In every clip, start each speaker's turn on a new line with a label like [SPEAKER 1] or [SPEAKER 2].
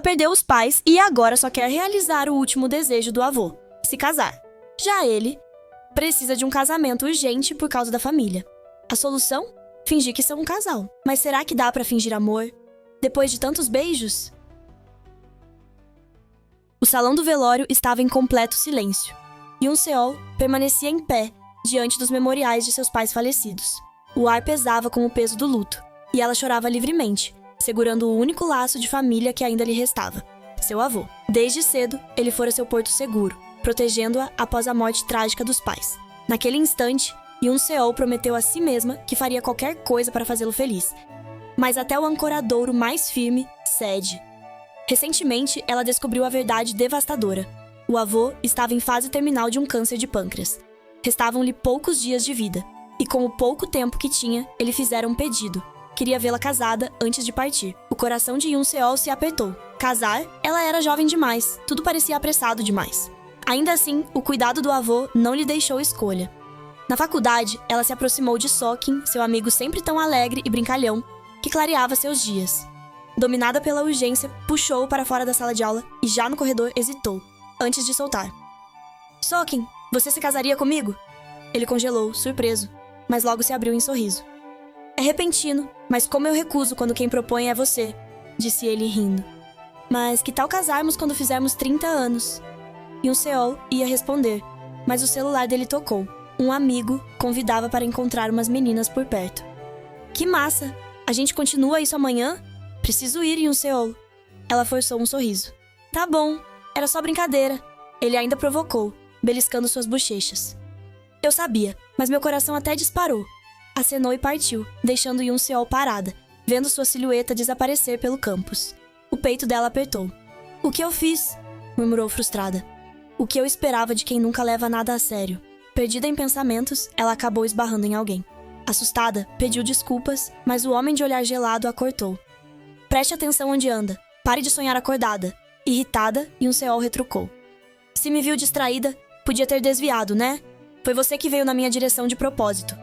[SPEAKER 1] Ela perdeu os pais e agora só quer realizar o último desejo do avô, se casar. Já ele precisa de um casamento urgente por causa da família. A solução? Fingir que são um casal. Mas será que dá pra fingir amor depois de tantos beijos? O salão do velório estava em completo silêncio. Yoon Se-ol permanecia em pé diante dos memoriais de seus pais falecidos. O ar pesava com o peso do luto, e ela chorava livremente, segurando o único laço de família que ainda lhe restava, seu avô. Desde cedo, ele fora seu porto seguro, protegendo-a após a morte trágica dos pais. Naquele instante, Yoon Se-ol prometeu a si mesma que faria qualquer coisa para fazê-lo feliz. Mas até o ancoradouro mais firme cede. Recentemente, ela descobriu a verdade devastadora. O avô estava em fase terminal de um câncer de pâncreas. Restavam-lhe poucos dias de vida, e com o pouco tempo que tinha, ele fizera um pedido. Queria vê-la casada antes de partir. O coração de Yoon Se-ol se apertou. Casar? Ela era jovem demais, tudo parecia apressado demais. Ainda assim, o cuidado do avô não lhe deixou escolha. Na faculdade, ela se aproximou de Sokin, seu amigo sempre tão alegre e brincalhão, que clareava seus dias. Dominada pela urgência, puxou-o para fora da sala de aula e já no corredor hesitou, antes de soltar. Sokin, você se casaria comigo? Ele congelou, surpreso, mas logo se abriu em sorriso. É repentino, mas como eu recuso quando quem propõe é você, disse ele rindo. Mas que tal casarmos quando fizermos 30 anos? Yoon Se-ol ia responder, mas o celular dele tocou. Um amigo convidava para encontrar umas meninas por perto. Que massa! A gente continua isso amanhã? Preciso ir, Yoon Se-ol. Ela forçou um sorriso. Tá bom, era só brincadeira. Ele ainda provocou, beliscando suas bochechas. Eu sabia, mas meu coração até disparou. Acenou e partiu, deixando Yoon Se-ol parada, vendo sua silhueta desaparecer pelo campus. O peito dela apertou. O que eu fiz? Murmurou frustrada. O que eu esperava de quem nunca leva nada a sério. Perdida em pensamentos, ela acabou esbarrando em alguém. Assustada, pediu desculpas, mas o homem de olhar gelado a cortou. Preste atenção onde anda. Pare de sonhar acordada. Irritada, Yoon Se-ol retrucou. Se me viu distraída, podia ter desviado, né? Foi você que veio na minha direção de propósito.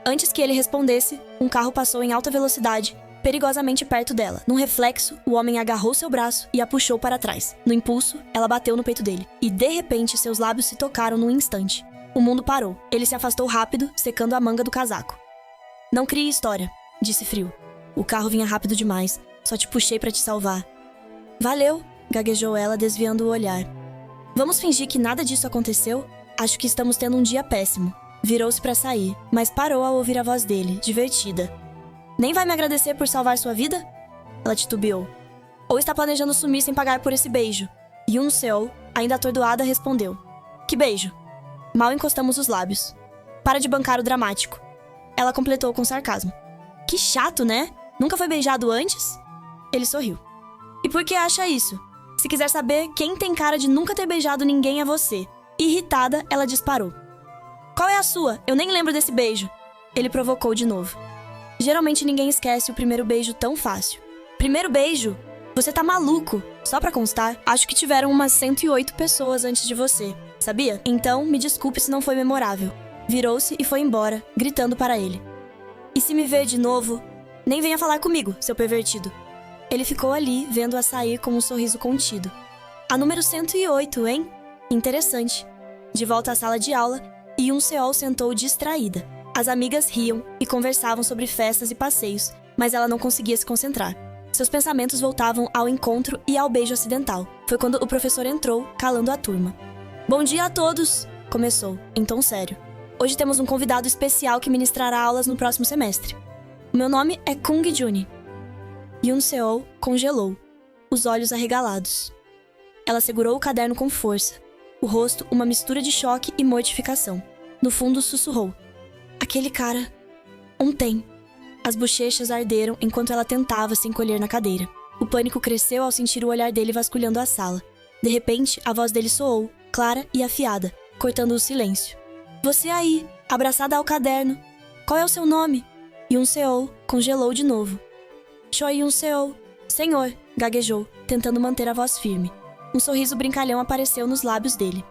[SPEAKER 1] Antes que ele respondesse, um carro passou em alta velocidade, perigosamente perto dela. Num reflexo, o homem agarrou seu braço e a puxou para trás. No impulso, ela bateu no peito dele. E, de repente, seus lábios se tocaram num instante. O mundo parou. Ele se afastou rápido, secando a manga do casaco. Não crie história, disse frio. O carro vinha rápido demais. Só te puxei para te salvar. Valeu, gaguejou ela, desviando o olhar. Vamos fingir que nada disso aconteceu? Acho que estamos tendo um dia péssimo. Virou-se para sair, mas parou ao ouvir a voz dele, divertida. Nem vai me agradecer por salvar sua vida? Ela titubeou. Ou está planejando sumir sem pagar por esse beijo? Yoon Se-ol, ainda atordoada, respondeu. Que beijo? Mal encostamos os lábios. Para de bancar o dramático. Ela completou com sarcasmo. Que chato, né? Nunca foi beijado antes? Ele sorriu. E por que acha isso? Se quiser saber, quem tem cara de nunca ter beijado ninguém é você. Irritada, ela disparou. Qual é a sua? Eu nem lembro desse beijo. Ele provocou de novo. Geralmente ninguém esquece o primeiro beijo tão fácil. Primeiro beijo? Você tá maluco. Só pra constar, acho que tiveram umas 108 pessoas antes de você. Sabia? Então, me desculpe se não foi memorável. Virou-se e foi embora, gritando para ele. E se me ver de novo, nem venha falar comigo, seu pervertido. Ele ficou ali, vendo-a sair com um sorriso contido. A número 108, hein? Interessante. De volta à sala de aula, Yoon Se-ol sentou distraída. As amigas riam e conversavam sobre festas e passeios, mas ela não conseguia se concentrar. Seus pensamentos voltavam ao encontro e ao beijo acidental. Foi quando o professor entrou, calando a turma. Bom dia a todos! Começou, em tom sério. Hoje temos um convidado especial que ministrará aulas no próximo semestre. O meu nome é Kung Juni. Yoon Se-ol congelou, os olhos arregalados. Ela segurou o caderno com força, o rosto uma mistura de choque e mortificação. No fundo, sussurrou. Aquele cara... Ontem. As bochechas arderam enquanto ela tentava se encolher na cadeira. O pânico cresceu ao sentir o olhar dele vasculhando a sala. De repente, a voz dele soou, clara e afiada, cortando o silêncio. Você aí, abraçada ao caderno. Qual é o seu nome? Yoon Se-ol congelou de novo. Choi Yoon Se-ol. Senhor, gaguejou, tentando manter a voz firme. Um sorriso brincalhão apareceu nos lábios dele.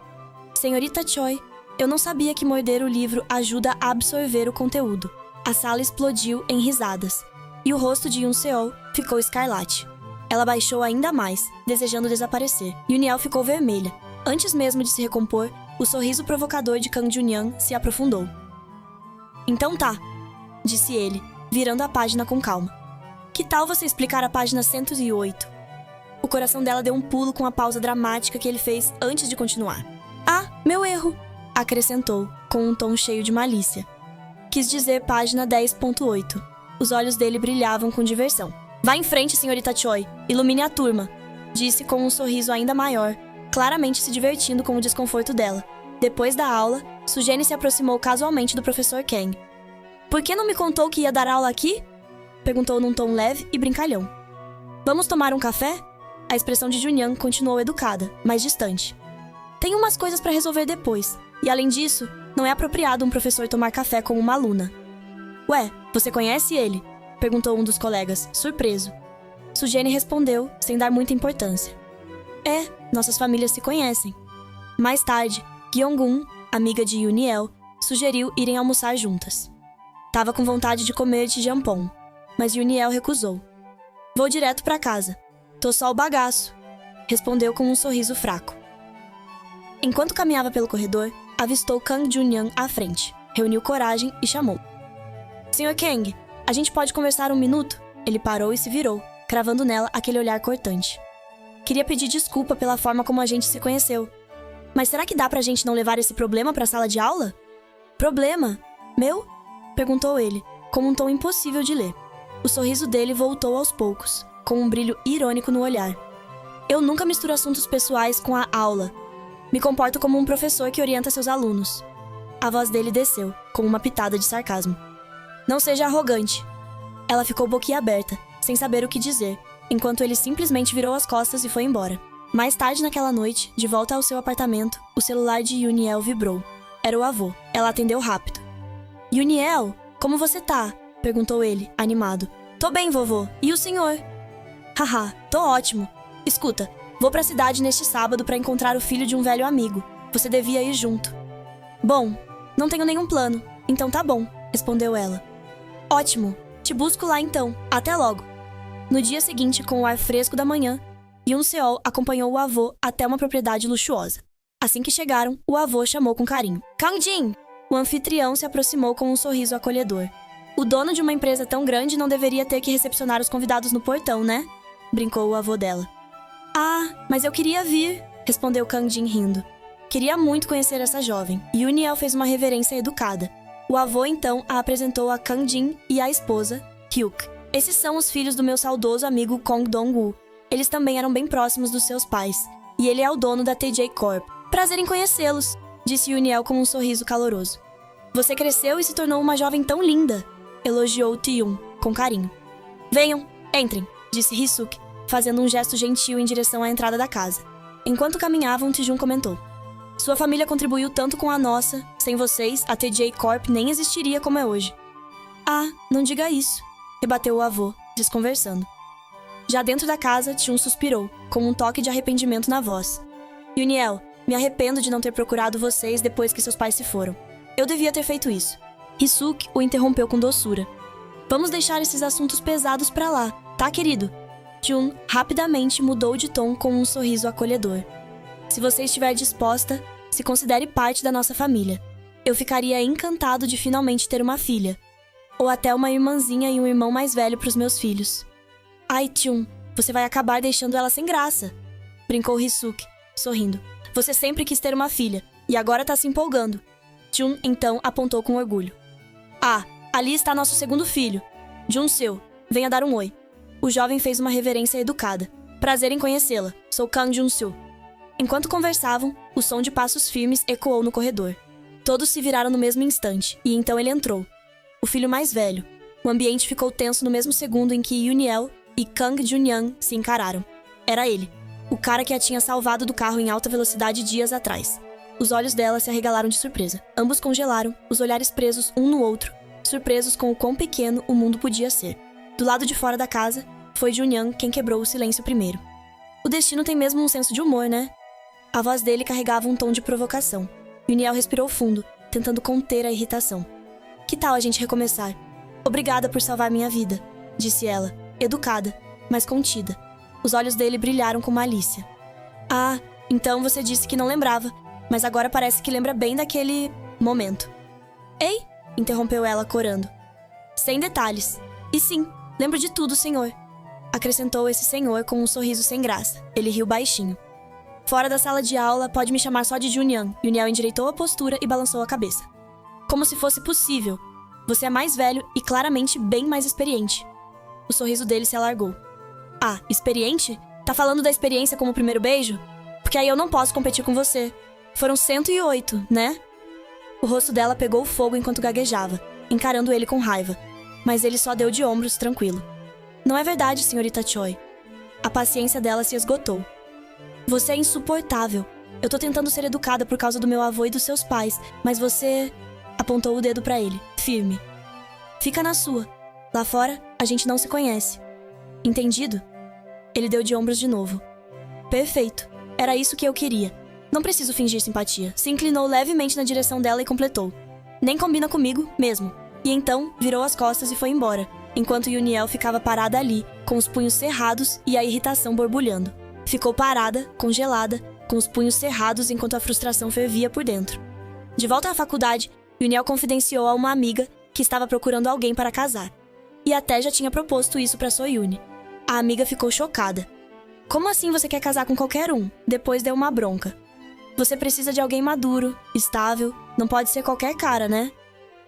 [SPEAKER 1] Senhorita Choi, eu não sabia que morder o livro ajuda a absorver o conteúdo. A sala explodiu em risadas, e o rosto de Yoon Se-ol ficou escarlate. Ela baixou ainda mais, desejando desaparecer. Yuniel ficou vermelha. Antes mesmo de se recompor, o sorriso provocador de Kang Junyoung se aprofundou. Então tá, disse ele, virando a página com calma. Que tal você explicar a página 108? O coração dela deu um pulo com a pausa dramática que ele fez antes de continuar. Ah, meu erro, acrescentou, com um tom cheio de malícia. Quis dizer página 10.8. Os olhos dele brilhavam com diversão. Vá em frente, senhorita Choi. Ilumine a turma, disse com um sorriso ainda maior, claramente se divertindo com o desconforto dela. Depois da aula, Sujene se aproximou casualmente do professor Kang. Por que não me contou que ia dar aula aqui? Perguntou num tom leve e brincalhão. Vamos tomar um café? A expressão de Junyoung continuou educada, mas distante. Tenho umas coisas para resolver depois. E além disso, não é apropriado um professor tomar café com uma aluna. Ué, você conhece ele? Perguntou um dos colegas, surpreso. Sujene respondeu, sem dar muita importância. É, nossas famílias se conhecem. Mais tarde, Gyeong-gun, amiga de Yuniel, sugeriu irem almoçar juntas. Tava com vontade de comer jjimpong, mas Yuniel recusou. Vou direto para casa. Tô só o bagaço, respondeu com um sorriso fraco. Enquanto caminhava pelo corredor, avistou Kang Junyoung à frente, reuniu coragem e chamou. Sr. Kang, a gente pode conversar um minuto? Ele parou e se virou, cravando nela aquele olhar cortante. Queria pedir desculpa pela forma como a gente se conheceu. Mas será que dá pra gente não levar esse problema pra sala de aula? Problema? Meu? Perguntou ele, com um tom impossível de ler. O sorriso dele voltou aos poucos, com um brilho irônico no olhar. Eu nunca misturo assuntos pessoais com a aula. Me comporto como um professor que orienta seus alunos. A voz dele desceu, com uma pitada de sarcasmo. Não seja arrogante. Ela ficou boquiaberta, sem saber o que dizer, enquanto ele simplesmente virou as costas e foi embora. Mais tarde naquela noite, de volta ao seu apartamento, o celular de Yuniel vibrou. Era o avô. Ela atendeu rápido. Yuniel, como você tá? Perguntou ele, animado. Tô bem, vovô. E o senhor? Haha, tô ótimo. Escuta, vou pra cidade neste sábado pra encontrar o filho de um velho amigo. Você devia ir junto. Bom, não tenho nenhum plano. Então tá bom, respondeu ela. Ótimo. Te busco lá então. Até logo. No dia seguinte, com o ar fresco da manhã, Yoon-seol acompanhou o avô até uma propriedade luxuosa. Assim que chegaram, o avô chamou com carinho. Kang-jin! O anfitrião se aproximou com um sorriso acolhedor. O dono de uma empresa tão grande não deveria ter que recepcionar os convidados no portão, né? Brincou o avô dela. Ah, mas eu queria vir, respondeu Kang-jin rindo. Queria muito conhecer essa jovem. Yuniel fez uma reverência educada. O avô então a apresentou a Kang-jin e a esposa, Hyuk. Esses são os filhos do meu saudoso amigo Kong Dong-woo. Eles também eram bem próximos dos seus pais. E ele é o dono da TJ Corp. Prazer em conhecê-los, disse Yuniel com um sorriso caloroso. Você cresceu e se tornou uma jovem tão linda, elogiou Taeyun, com carinho. Venham, entrem, disse Hisuk, fazendo um gesto gentil em direção à entrada da casa. Enquanto caminhavam, Taejun comentou. Sua família contribuiu tanto com a nossa. Sem vocês, a TJ Corp nem existiria como é hoje. Ah, não diga isso, rebateu o avô, desconversando. Já dentro da casa, Taeyun suspirou, com um toque de arrependimento na voz. Yuniel, me arrependo de não ter procurado vocês depois que seus pais se foram. Eu devia ter feito isso. Hisuk o interrompeu com doçura. Vamos deixar esses assuntos pesados pra lá, tá, querido? Taeyun rapidamente mudou de tom com um sorriso acolhedor. Se você estiver disposta, se considere parte da nossa família. Eu ficaria encantado de finalmente ter uma filha. Ou até uma irmãzinha e um irmão mais velho pros meus filhos. Ai, Taeyun, você vai acabar deixando ela sem graça, brincou Hisuk, sorrindo. Você sempre quis ter uma filha, e agora tá se empolgando. Taeyun, então, apontou com orgulho. Ah, ali está nosso segundo filho. Jun-seo, venha dar um oi. O jovem fez uma reverência educada. Prazer em conhecê-la. Sou Kang Jun-seo. Enquanto conversavam, o som de passos firmes ecoou no corredor. Todos se viraram no mesmo instante, e então ele entrou. O filho mais velho. O ambiente ficou tenso no mesmo segundo em que Yuniel e Kang Junyoung se encararam. Era ele, o cara que a tinha salvado do carro em alta velocidade dias atrás. Os olhos dela se arregalaram de surpresa. Ambos congelaram, os olhares presos um no outro, surpresos com o quão pequeno o mundo podia ser. Do lado de fora da casa, foi Junyoung quem quebrou o silêncio primeiro. O destino tem mesmo um senso de humor, né? A voz dele carregava um tom de provocação. Yuniel respirou fundo, tentando conter a irritação. Que tal a gente recomeçar? Obrigada por salvar minha vida, disse ela, educada, mas contida. Os olhos dele brilharam com malícia. Ah, então você disse que não lembrava, mas agora parece que lembra bem daquele momento. Ei, interrompeu ela, corando. Sem detalhes. E sim, lembro de tudo, senhor. Acrescentou esse senhor com um sorriso sem graça. Ele riu baixinho. Fora da sala de aula, pode me chamar só de Junian. Yuniel endireitou a postura e balançou a cabeça. Como se fosse possível. Você é mais velho e claramente bem mais experiente. O sorriso dele se alargou. Ah, experiente? Tá falando da experiência como o primeiro beijo? Porque aí eu não posso competir com você. Foram 108, né? O rosto dela pegou fogo enquanto gaguejava, encarando ele com raiva. Mas ele só deu de ombros, tranquilo. Não é verdade, senhorita Choi. A paciência dela se esgotou. Você é insuportável. Eu tô tentando ser educada por causa do meu avô e dos seus pais, mas você... Apontou o dedo pra ele, firme. Fica na sua. Lá fora, a gente não se conhece. Entendido? Ele deu de ombros de novo. Perfeito. Era isso que eu queria. Não preciso fingir simpatia. Se inclinou levemente na direção dela e completou. Nem combina comigo, mesmo. E então, virou as costas e foi embora, enquanto Yuniel ficava parada ali, com os punhos cerrados e a irritação borbulhando. Ficou parada, congelada, com os punhos cerrados enquanto a frustração fervia por dentro. De volta à faculdade, Yuniel confidenciou a uma amiga que estava procurando alguém para casar. E até já tinha proposto isso para Soyuni. A amiga ficou chocada. Como assim você quer casar com qualquer um? Depois deu uma bronca. Você precisa de alguém maduro, estável, não pode ser qualquer cara, né?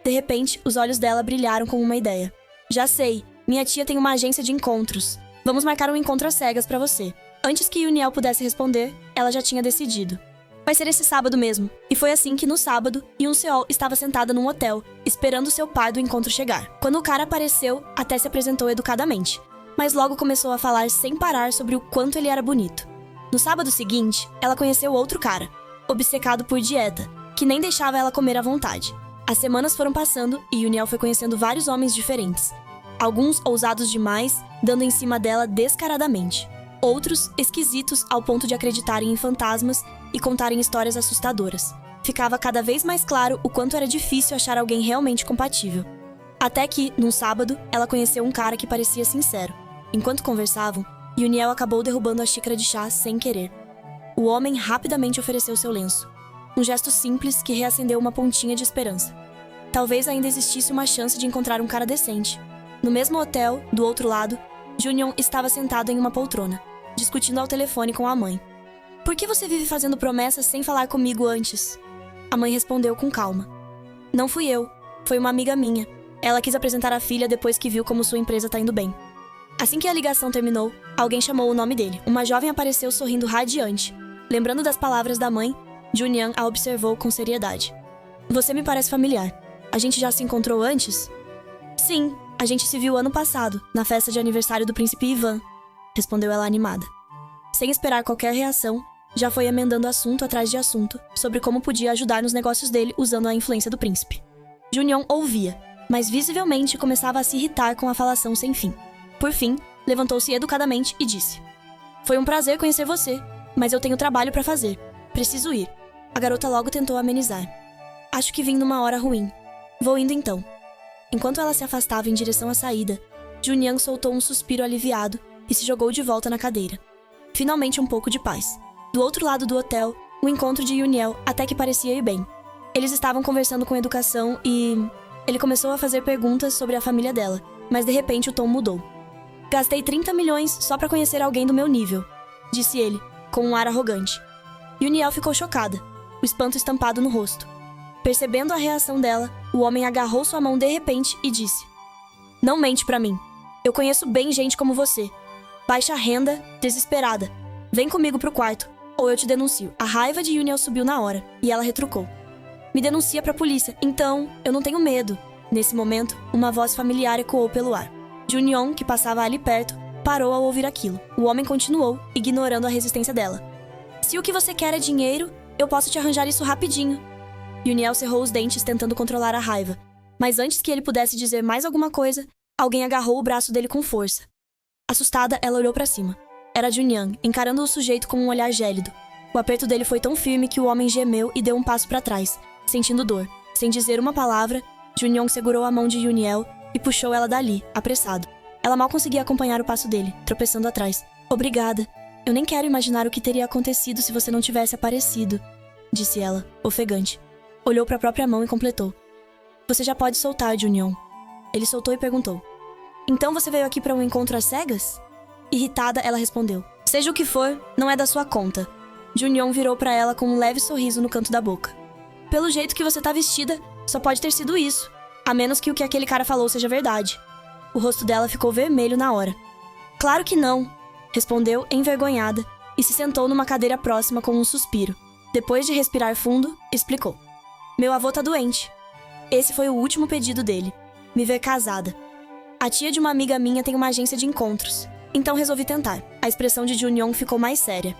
[SPEAKER 1] De repente, os olhos dela brilharam com uma ideia. Já sei, minha tia tem uma agência de encontros. Vamos marcar um encontro às cegas pra você. Antes que Yuniel pudesse responder, ela já tinha decidido. Vai ser esse sábado mesmo. E foi assim que no sábado, Yoon-seol estava sentada num hotel, esperando seu par do encontro chegar. Quando o cara apareceu, até se apresentou educadamente. Mas logo começou a falar sem parar sobre o quanto ele era bonito. No sábado seguinte, ela conheceu outro cara, obcecado por dieta, que nem deixava ela comer à vontade. As semanas foram passando e Yuniel foi conhecendo vários homens diferentes. Alguns ousados demais, dando em cima dela descaradamente. Outros esquisitos ao ponto de acreditarem em fantasmas e contarem histórias assustadoras. Ficava cada vez mais claro o quanto era difícil achar alguém realmente compatível. Até que, num sábado, ela conheceu um cara que parecia sincero. Enquanto conversavam, Yuniel acabou derrubando a xícara de chá sem querer. O homem rapidamente ofereceu seu lenço. Um gesto simples que reacendeu uma pontinha de esperança. Talvez ainda existisse uma chance de encontrar um cara decente. No mesmo hotel, do outro lado, Junion estava sentado em uma poltrona, discutindo ao telefone com a mãe. Por que você vive fazendo promessas sem falar comigo antes? A mãe respondeu com calma. Não fui eu, foi uma amiga minha. Ela quis apresentar a filha depois que viu como sua empresa tá indo bem. Assim que a ligação terminou, alguém chamou o nome dele. Uma jovem apareceu sorrindo radiante. Lembrando das palavras da mãe, Junian a observou com seriedade. Você me parece familiar. A gente já se encontrou antes? Sim, a gente se viu ano passado, na festa de aniversário do príncipe Ivan, respondeu ela animada. Sem esperar qualquer reação, já foi emendando assunto atrás de assunto sobre como podia ajudar nos negócios dele usando a influência do príncipe. Junion ouvia, mas visivelmente começava a se irritar com a falação sem fim. Por fim, levantou-se educadamente e disse: Foi um prazer conhecer você, mas eu tenho trabalho para fazer. Preciso ir. A garota logo tentou amenizar. Acho que vim numa hora ruim. Vou indo então. Enquanto ela se afastava em direção à saída, Junian soltou um suspiro aliviado e se jogou de volta na cadeira. Finalmente um pouco de paz. Do outro lado do hotel, o encontro de Yuniel até que parecia ir bem. Eles estavam conversando com educação e... Ele começou a fazer perguntas sobre a família dela, mas de repente o tom mudou. Gastei 30 milhões só pra conhecer alguém do meu nível, disse ele, com um ar arrogante. Yuniel ficou chocada, o espanto estampado no rosto. Percebendo a reação dela, o homem agarrou sua mão de repente e disse: Não mente pra mim. Eu conheço bem gente como você. Baixa renda, desesperada. Vem comigo pro quarto, ou eu te denuncio. A raiva de Yuniel subiu na hora, e ela retrucou. Me denuncia pra polícia, então eu não tenho medo. Nesse momento, uma voz familiar ecoou pelo ar. Junion, que passava ali perto, parou ao ouvir aquilo. O homem continuou, ignorando a resistência dela. Se o que você quer é dinheiro, eu posso te arranjar isso rapidinho. Yuniel cerrou os dentes tentando controlar a raiva. Mas antes que ele pudesse dizer mais alguma coisa, alguém agarrou o braço dele com força. Assustada, ela olhou pra cima. Era Junian, encarando o sujeito com um olhar gélido. O aperto dele foi tão firme que o homem gemeu e deu um passo pra trás, sentindo dor. Sem dizer uma palavra, Junion segurou a mão de Yuniel e puxou ela dali, apressado. Ela mal conseguia acompanhar o passo dele, tropeçando atrás. Obrigada. Eu nem quero imaginar o que teria acontecido se você não tivesse aparecido, disse ela, ofegante. Olhou para a própria mão e completou. Você já pode soltar, Junion. Ele soltou e perguntou. Então você veio aqui para um encontro às cegas? Irritada, ela respondeu. Seja o que for, não é da sua conta. Junion virou para ela com um leve sorriso no canto da boca. Pelo jeito que você tá vestida, só pode ter sido isso. A menos que o que aquele cara falou seja verdade. O rosto dela ficou vermelho na hora. Claro que não, respondeu envergonhada e se sentou numa cadeira próxima com um suspiro. Depois de respirar fundo, explicou. Meu avô tá doente. Esse foi o último pedido dele. Me ver casada. A tia de uma amiga minha tem uma agência de encontros. Então resolvi tentar. A expressão de Junion ficou mais séria.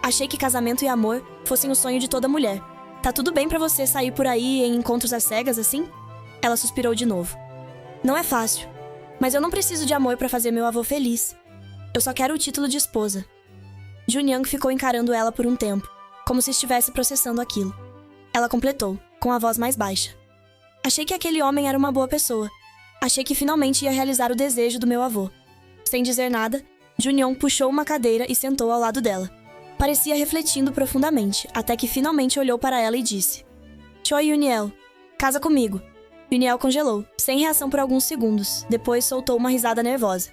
[SPEAKER 1] Achei que casamento e amor fossem o sonho de toda mulher. Tá tudo bem pra você sair por aí em encontros às cegas assim? Ela suspirou de novo. Não é fácil. Mas eu não preciso de amor pra fazer meu avô feliz. Eu só quero o título de esposa. Junyang ficou encarando ela por um tempo, como se estivesse processando aquilo. Ela completou, com a voz mais baixa. Achei que aquele homem era uma boa pessoa. Achei que finalmente ia realizar o desejo do meu avô. Sem dizer nada, Junyong puxou uma cadeira e sentou ao lado dela. Parecia refletindo profundamente, até que finalmente olhou para ela e disse. Choi Yuniel, casa comigo. Yuniel congelou, sem reação por alguns segundos. Depois soltou uma risada nervosa.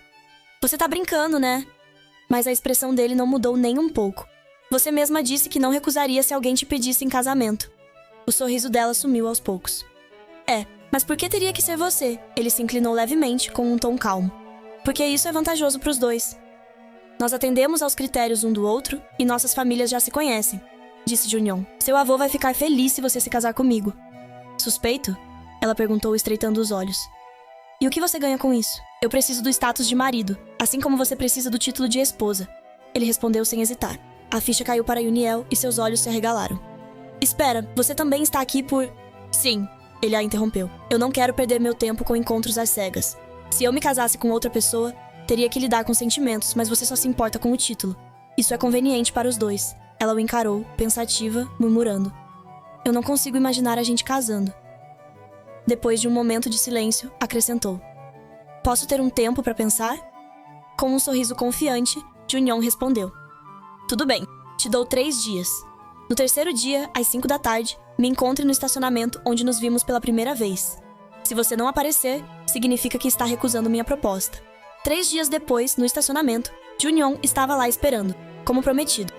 [SPEAKER 1] Você tá brincando, né? Mas a expressão dele não mudou nem um pouco. Você mesma disse que não recusaria se alguém te pedisse em casamento. O sorriso dela sumiu aos poucos. Mas por que teria que ser você? Ele se inclinou levemente, com um tom calmo. Porque isso é vantajoso pros dois. Nós atendemos aos critérios um do outro e nossas famílias já se conhecem, disse Junyon. Seu avô vai ficar feliz se você se casar comigo. Suspeito? Ela perguntou, estreitando os olhos. E o que você ganha com isso? Eu preciso do status de marido, assim como você precisa do título de esposa. Ele respondeu sem hesitar. A ficha caiu para Yuniel e seus olhos se arregalaram. Espera, você também está aqui por... Sim, ele a interrompeu. Eu não quero perder meu tempo com encontros às cegas. Se eu me casasse com outra pessoa, teria que lidar com sentimentos, mas você só se importa com o título. Isso é conveniente para os dois. Ela o encarou, pensativa, murmurando. Eu não consigo imaginar a gente casando. Depois de um momento de silêncio, acrescentou. Posso ter um tempo para pensar? Com um sorriso confiante, Junyon respondeu. Tudo bem, te dou 3 dias. No terceiro dia, às 5 da tarde, me encontre no estacionamento onde nos vimos pela primeira vez. Se você não aparecer, significa que está recusando minha proposta. 3 dias depois, no estacionamento, Junyon estava lá esperando, como prometido.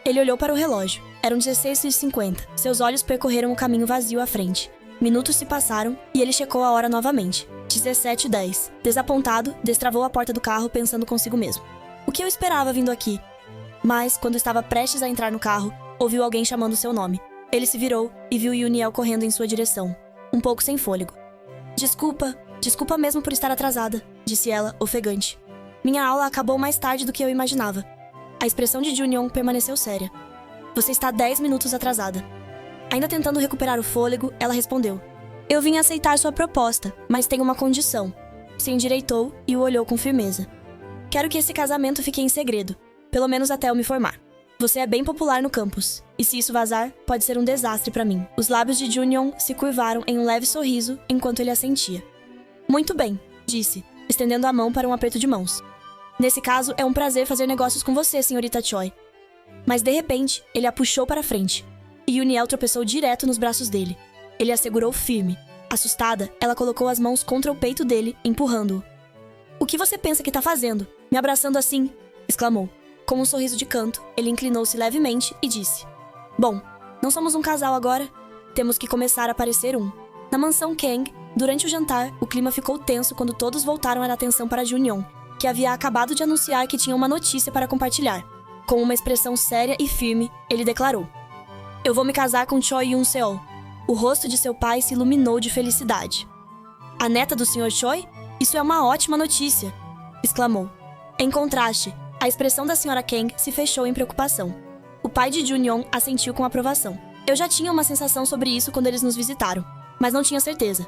[SPEAKER 1] Ele olhou para o relógio. Eram 16h50. Seus olhos percorreram o caminho vazio à frente. Minutos se passaram e ele checou a hora novamente. 17h10. Desapontado, destravou a porta do carro pensando consigo mesmo. O que eu esperava vindo aqui? Mas, quando estava prestes a entrar no carro, ouviu alguém chamando seu nome. Ele se virou e viu Yuniel correndo em sua direção, um pouco sem fôlego. Desculpa mesmo por estar atrasada, disse ela, ofegante. Minha aula acabou mais tarde do que eu imaginava. A expressão de Junyon permaneceu séria. Você está 10 minutos atrasada. Ainda tentando recuperar o fôlego, ela respondeu. Eu vim aceitar sua proposta, mas tenho uma condição. Se endireitou e o olhou com firmeza. Quero que esse casamento fique em segredo, pelo menos até eu me formar. Você é bem popular no campus, e se isso vazar, pode ser um desastre para mim. Os lábios de Junyon se curvaram em um leve sorriso enquanto ele assentia. Muito bem, disse, estendendo a mão para um aperto de mãos. Nesse caso, é um prazer fazer negócios com você, senhorita Choi. Mas de repente, ele a puxou para frente, e Yuniel tropeçou direto nos braços dele. Ele a segurou firme. Assustada, ela colocou as mãos contra o peito dele, empurrando-o. O que você pensa que tá fazendo? Me abraçando assim? Exclamou. Com um sorriso de canto, ele inclinou-se levemente e disse. Bom, não somos um casal agora? Temos que começar a parecer um. Na mansão Kang, durante o jantar, o clima ficou tenso quando todos voltaram a atenção para Junyon, que havia acabado de anunciar que tinha uma notícia para compartilhar. Com uma expressão séria e firme, ele declarou. Eu vou me casar com Choi Yun-seol. O rosto de seu pai se iluminou de felicidade. A neta do Sr. Choi? Isso é uma ótima notícia! Exclamou. Em contraste, a expressão da Sra. Kang se fechou em preocupação. O pai de Junyon assentiu com aprovação. Eu já tinha uma sensação sobre isso quando eles nos visitaram, mas não tinha certeza.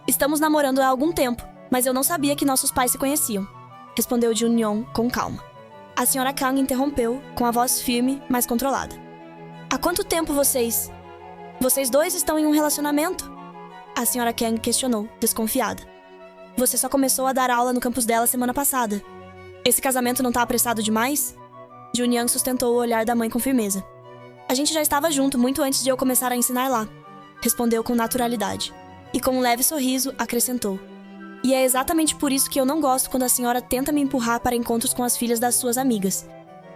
[SPEAKER 1] Estamos namorando há algum tempo, mas eu não sabia que nossos pais se conheciam, respondeu Junyon com calma. A Sra. Kang interrompeu, com a voz firme, mas controlada. Há quanto tempo vocês dois estão em um relacionamento? A Sra. Kang questionou, desconfiada. Você só começou a dar aula no campus dela semana passada. Esse casamento não tá apressado demais? Junyang sustentou o olhar da mãe com firmeza. A gente já estava junto muito antes de eu começar a ensinar lá, respondeu com naturalidade. E com um leve sorriso, acrescentou. E é exatamente por isso que eu não gosto quando a senhora tenta me empurrar para encontros com as filhas das suas amigas.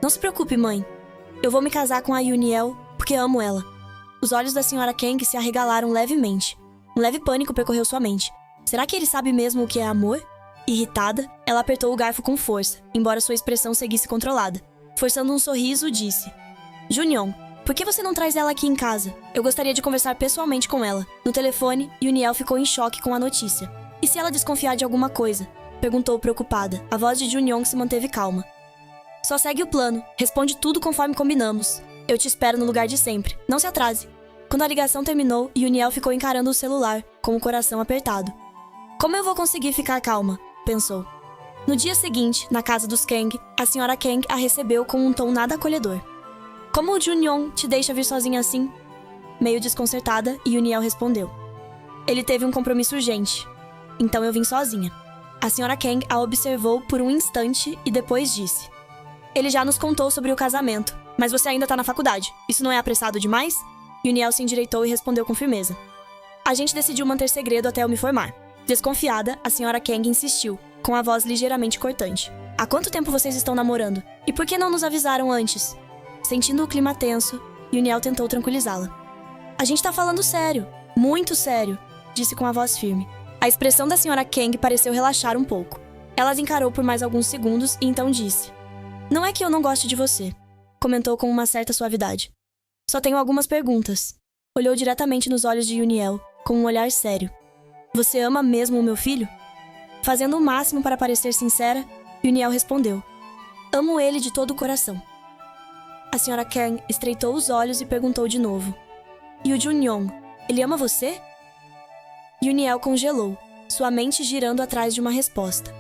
[SPEAKER 1] Não se preocupe, mãe. Eu vou me casar com a Yuniel porque amo ela. Os olhos da senhora Kang se arregalaram levemente. Um leve pânico percorreu sua mente. Será que ele sabe mesmo o que é amor? Irritada, ela apertou o garfo com força, embora sua expressão seguisse controlada. Forçando um sorriso, disse: Junyoung, por que você não traz ela aqui em casa? Eu gostaria de conversar pessoalmente com ela. No telefone, Yuniel ficou em choque com a notícia. E se ela desconfiar de alguma coisa? Perguntou preocupada. A voz de Junyoung se manteve calma. Só segue o plano. Responde tudo conforme combinamos. Eu te espero no lugar de sempre. Não se atrase. Quando a ligação terminou, Yuniel ficou encarando o celular, com o coração apertado. Como eu vou conseguir ficar calma? Pensou. No dia seguinte, na casa dos Kang, a senhora Kang a recebeu com um tom nada acolhedor. Como o Junyoung te deixa vir sozinha assim? Meio desconcertada, Yuniel respondeu. Ele teve um compromisso urgente. Então eu vim sozinha. A senhora Kang a observou por um instante e depois disse. Ele já nos contou sobre o casamento, mas você ainda tá na faculdade. Isso não é apressado demais? Yuniel se endireitou e respondeu com firmeza. A gente decidiu manter segredo até eu me formar. Desconfiada, a senhora Kang insistiu, com a voz ligeiramente cortante. Há quanto tempo vocês estão namorando? E por que não nos avisaram antes? Sentindo o clima tenso, Yuniel tentou tranquilizá-la. A gente tá falando sério, muito sério, disse com a voz firme. A expressão da senhora Kang pareceu relaxar um pouco. Ela as encarou por mais alguns segundos e então disse. Não é que eu não goste de você, comentou com uma certa suavidade. Só tenho algumas perguntas. Olhou diretamente nos olhos de Yuniel, com um olhar sério. Você ama mesmo o meu filho? Fazendo o máximo para parecer sincera, Yuniel respondeu. Amo ele de todo o coração. A senhora Kang estreitou os olhos e perguntou de novo. E o Junyoung, ele ama você? Yuniel congelou, sua mente girando atrás de uma resposta.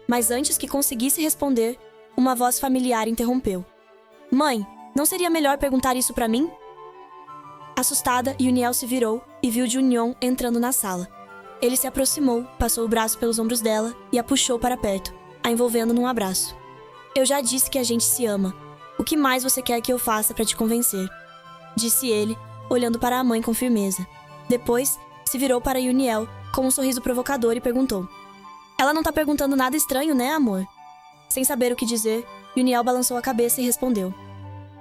[SPEAKER 1] Mas antes que conseguisse responder, uma voz familiar interrompeu. Mãe, não seria melhor perguntar isso pra mim? Assustada, Yuniel se virou e viu Junyoung entrando na sala. Ele se aproximou, passou o braço pelos ombros dela e a puxou para perto, a envolvendo num abraço. Eu já disse que a gente se ama. O que mais você quer que eu faça pra te convencer? Disse ele, olhando para a mãe com firmeza. Depois, se virou para Yuniel, com um sorriso provocador e perguntou. Ela não tá perguntando nada estranho, né, amor? Sem saber o que dizer, Yuniel balançou a cabeça e respondeu.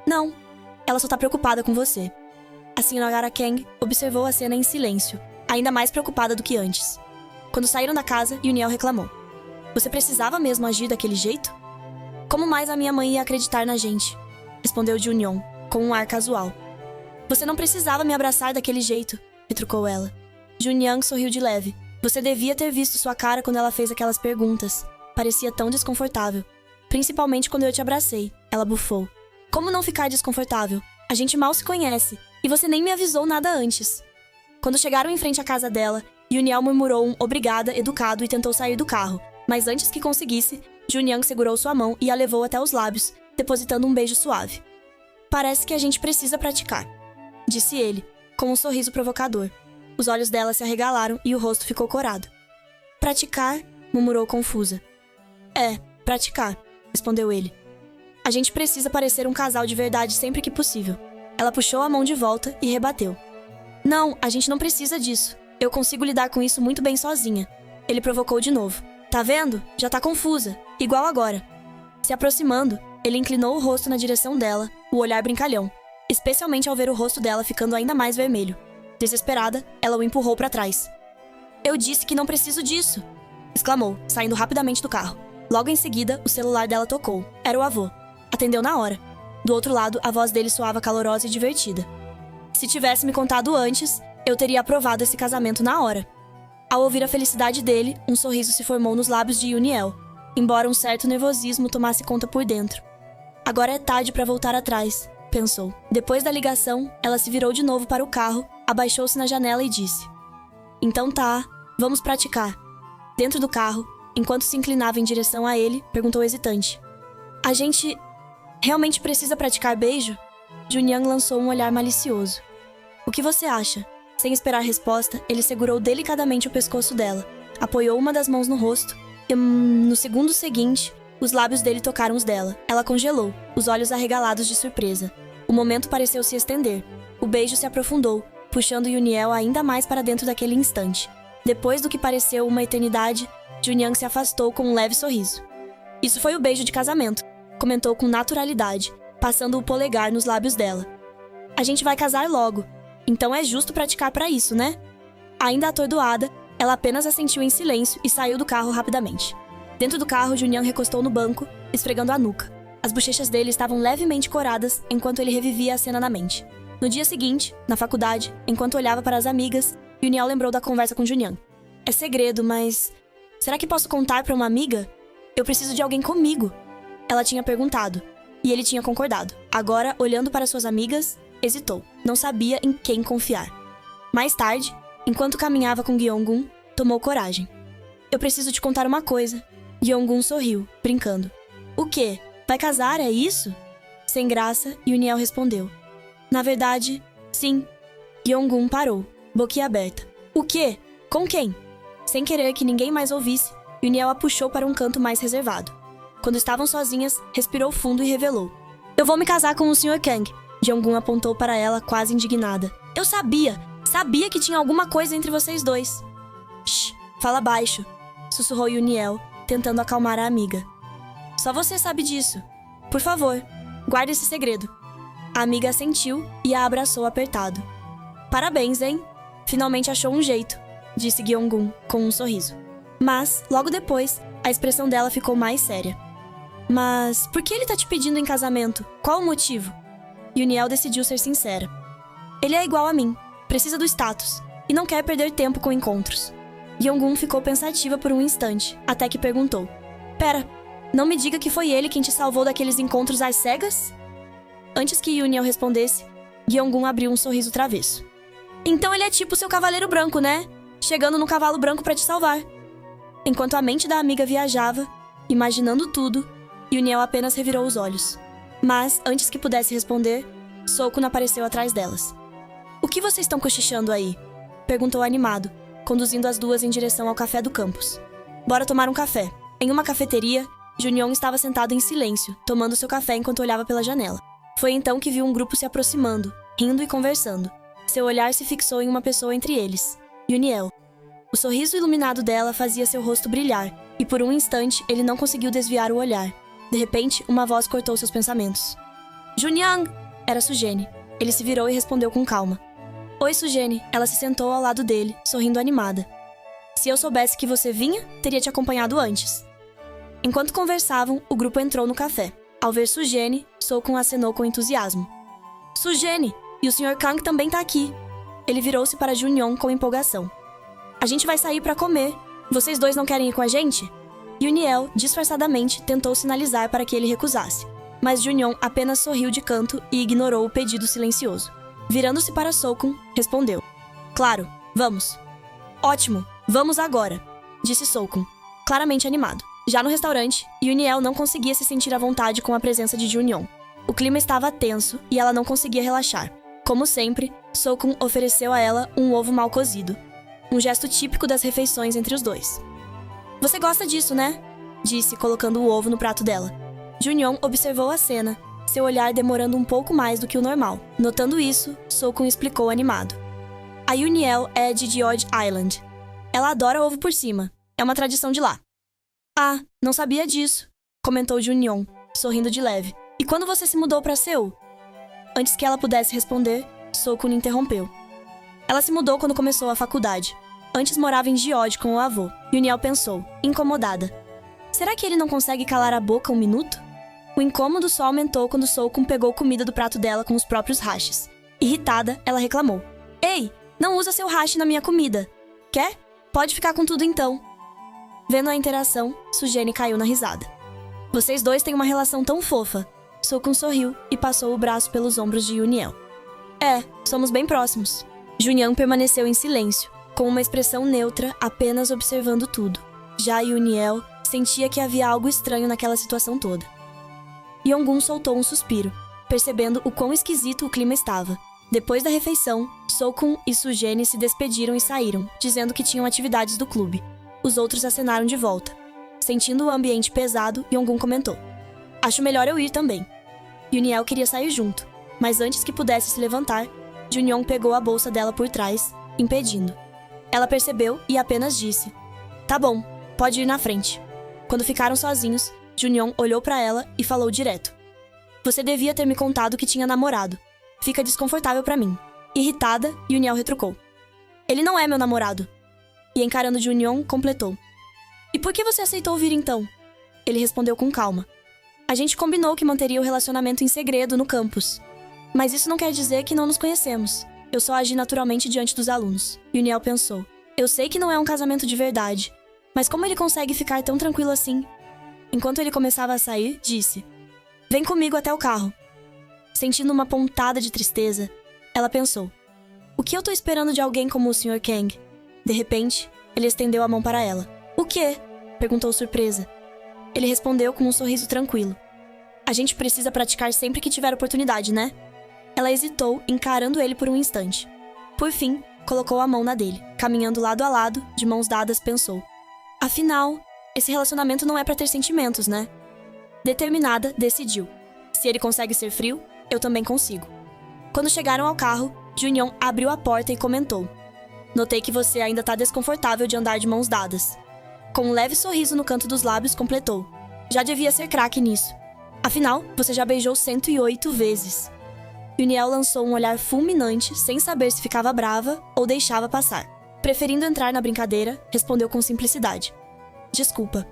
[SPEAKER 1] Não, ela só tá preocupada com você. A senhora Kang observou a cena em silêncio, ainda mais preocupada do que antes. Quando saíram da casa, Yuniel reclamou. Você precisava mesmo agir daquele jeito? Como mais a minha mãe ia acreditar na gente? Respondeu Junyoung, com um ar casual. Você não precisava me abraçar daquele jeito, retrucou ela. Junyoung sorriu de leve. Você devia ter visto sua cara quando ela fez aquelas perguntas. Parecia tão desconfortável. Principalmente quando eu te abracei, ela bufou. Como não ficar desconfortável? A gente mal se conhece, e você nem me avisou nada antes. Quando chegaram em frente à casa dela, Yuniel murmurou um obrigada educado e tentou sair do carro, mas antes que conseguisse, Junyoung segurou sua mão e a levou até os lábios, depositando um beijo suave. Parece que a gente precisa praticar, disse ele, com um sorriso provocador. Os olhos dela se arregalaram e o rosto ficou corado. Praticar? Murmurou confusa. É, praticar, respondeu ele. A gente precisa parecer um casal de verdade sempre que possível. Ela puxou a mão de volta e rebateu. Não, a gente não precisa disso. Eu consigo lidar com isso muito bem sozinha. Ele provocou de novo. Tá vendo? Já tá confusa. Igual agora. Se aproximando, ele inclinou o rosto na direção dela, o olhar brincalhão. Especialmente ao ver o rosto dela ficando ainda mais vermelho. Desesperada, ela o empurrou pra trás. Eu disse que não preciso disso! Exclamou, saindo rapidamente do carro. Logo em seguida, o celular dela tocou. Era o avô. Atendeu na hora. Do outro lado, a voz dele soava calorosa e divertida. Se tivesse me contado antes, eu teria aprovado esse casamento na hora. Ao ouvir a felicidade dele, um sorriso se formou nos lábios de Yuniel, embora um certo nervosismo tomasse conta por dentro. Agora é tarde para voltar atrás, pensou. Depois da ligação, ela se virou de novo para o carro, abaixou-se na janela e disse. Então tá, vamos praticar. Dentro do carro, enquanto se inclinava em direção a ele, perguntou hesitante. A gente realmente precisa praticar beijo? Junyoung lançou um olhar malicioso. O que você acha? Sem esperar resposta, ele segurou delicadamente o pescoço dela, apoiou uma das mãos no rosto e, no segundo seguinte, Os lábios dele tocaram os dela. Ela congelou, os olhos arregalados de surpresa. O momento pareceu se estender. O beijo se aprofundou, puxando Yuniel ainda mais para dentro daquele instante. Depois do que pareceu uma eternidade, Junyang se afastou com um leve sorriso. Isso foi o beijo de casamento, comentou com naturalidade, passando o polegar nos lábios dela. A gente vai casar logo, então é justo praticar para isso, né? Ainda atordoada, ela apenas assentiu em silêncio e saiu do carro rapidamente. Dentro do carro, Junyang recostou no banco, esfregando a nuca. As bochechas dele estavam levemente coradas enquanto ele revivia a cena na mente. No dia seguinte, na faculdade, enquanto olhava para as amigas, Yuniel lembrou da conversa com Junyang. É segredo, mas... será que posso contar para uma amiga? Eu preciso de alguém comigo. Ela tinha perguntado, e ele tinha concordado. Agora, olhando para suas amigas, hesitou. Não sabia em quem confiar. Mais tarde, enquanto caminhava com Gyeonggun, tomou coragem. Eu preciso te contar uma coisa. Gyeonggun sorriu, brincando. O quê? Vai casar, é isso? Sem graça, Yuniel respondeu. Na verdade, sim. Gyeonggun parou, boquiaberta. O quê? Com quem? Sem querer que ninguém mais ouvisse, Yuniel a puxou para um canto mais reservado. Quando estavam sozinhas, respirou fundo e revelou. Eu vou me casar com o Sr. Kang. Gyeonggun apontou para ela, quase indignada. Eu sabia que tinha alguma coisa entre vocês dois. Shh, fala baixo, sussurrou Yuniel, tentando acalmar a amiga. Só você sabe disso. Por favor, guarde esse segredo. A amiga assentiu e a abraçou apertado. Parabéns, hein? Finalmente achou um jeito, disse Gyeonggun com um sorriso. Mas, logo depois, a expressão dela ficou mais séria. Mas, por que ele tá te pedindo em casamento? Qual o motivo? Yuniel decidiu ser sincera. Ele é igual a mim, precisa do status, e não quer perder tempo com encontros. Gyeonggun ficou pensativa por um instante, até que perguntou. Pera, não me diga que foi ele quem te salvou daqueles encontros às cegas? Antes que Yuniel respondesse, Gyeonggun abriu um sorriso travesso. Então ele é tipo seu cavaleiro branco, né? Chegando no cavalo branco pra te salvar. Enquanto a mente da amiga viajava, imaginando tudo, Yuniel apenas revirou os olhos. Mas, antes que pudesse responder, Sokun apareceu atrás delas. O que vocês estão cochichando aí? Perguntou animado, conduzindo as duas em direção ao café do campus. Bora tomar um café. Em uma cafeteria, Junyong estava sentado em silêncio, tomando seu café enquanto olhava pela janela. Foi então que viu um grupo se aproximando, rindo e conversando. Seu olhar se fixou em uma pessoa entre eles, Yuniel. O sorriso iluminado dela fazia seu rosto brilhar, e por um instante ele não conseguiu desviar o olhar. De repente, uma voz cortou seus pensamentos. Junyang! Era Sujene. Ele se virou e respondeu com calma. Oi, Sujene. Ela se sentou ao lado dele, sorrindo animada. Se eu soubesse que você vinha, teria te acompanhado antes. Enquanto conversavam, o grupo entrou no café. Ao ver Sujene, Sokun acenou com entusiasmo. Sujene! E o Sr. Kang também tá aqui. Ele virou-se para Junyong com empolgação. A gente vai sair para comer. Vocês dois não querem ir com a gente? Yuniel, disfarçadamente, tentou sinalizar para que ele recusasse. Mas Junyong apenas sorriu de canto e ignorou o pedido silencioso. Virando-se para Sokun, respondeu. Claro, vamos. Ótimo, vamos agora, disse Sokun, claramente animado. Já no restaurante, Yuniel não conseguia se sentir à vontade com a presença de Junyong. O clima estava tenso e ela não conseguia relaxar. Como sempre, Sokun ofereceu a ela um ovo mal cozido. Um gesto típico das refeições entre os dois. Você gosta disso, né? Disse, colocando o ovo no prato dela. Junyong observou a cena, seu olhar demorando um pouco mais do que o normal. Notando isso, Sokun explicou animado. A Yuniel é de Jeod Island. Ela adora ovo por cima. É uma tradição de lá. Ah, não sabia disso, comentou Junyong, sorrindo de leve. E quando você se mudou para Seul? Antes que ela pudesse responder, Sokun interrompeu. Ela se mudou quando começou a faculdade. Antes morava em Jeod com o avô. Yuniel pensou, incomodada. Será que ele não consegue calar a boca um minuto? O incômodo só aumentou quando Sokun pegou comida do prato dela com os próprios hashes. Irritada, ela reclamou. Ei, não usa seu hash na minha comida. Quer? Pode ficar com tudo então. Vendo a interação, Sujene caiu na risada. Vocês dois têm uma relação tão fofa. Sokun sorriu e passou o braço pelos ombros de Yuniel. É, somos bem próximos. Junyang permaneceu em silêncio, com uma expressão neutra, apenas observando tudo. Já Yuniel sentia que havia algo estranho naquela situação toda. Yonggun soltou um suspiro, percebendo o quão esquisito o clima estava. Depois da refeição, Sokun e Sujene se despediram e saíram, dizendo que tinham atividades do clube. Os outros acenaram de volta. Sentindo o ambiente pesado, Yongun comentou: "Acho melhor eu ir também." Yuniel queria sair junto, mas antes que pudesse se levantar, Junyong pegou a bolsa dela por trás, impedindo. Ela percebeu e apenas disse: "Tá bom, pode ir na frente." Quando ficaram sozinhos, Junyong olhou pra ela e falou direto: "Você devia ter me contado que tinha namorado. Fica desconfortável pra mim." Irritada, Yuniel retrucou: "Ele não é meu namorado." E encarando Junyong, completou: "E por que você aceitou vir então?" Ele respondeu com calma: "A gente combinou que manteria o relacionamento em segredo no campus. Mas isso não quer dizer que não nos conhecemos. Eu só agi naturalmente diante dos alunos." Yuniel pensou: "Eu sei que não é um casamento de verdade, mas como ele consegue ficar tão tranquilo assim?" Enquanto ele começava a sair, disse: "Vem comigo até o carro." Sentindo uma pontada de tristeza, ela pensou: "O que eu tô esperando de alguém como o Sr. Kang?" De repente, ele estendeu a mão para ela. "O quê?" perguntou surpresa. Ele respondeu com um sorriso tranquilo: "A gente precisa praticar sempre que tiver oportunidade, né?" Ela hesitou, encarando ele por um instante. Por fim, colocou a mão na dele. Caminhando lado a lado, de mãos dadas, pensou: "Afinal, esse relacionamento não é pra ter sentimentos, né?" Determinada, decidiu: "Se ele consegue ser frio, eu também consigo." Quando chegaram ao carro, Junyong abriu a porta e comentou: "Notei que você ainda tá desconfortável de andar de mãos dadas." Com um leve sorriso no canto dos lábios, completou: "Já devia ser craque nisso. Afinal, você já beijou 108 vezes." Yuniel lançou um olhar fulminante, sem saber se ficava brava ou deixava passar. Preferindo entrar na brincadeira, respondeu com simplicidade: "Desculpa."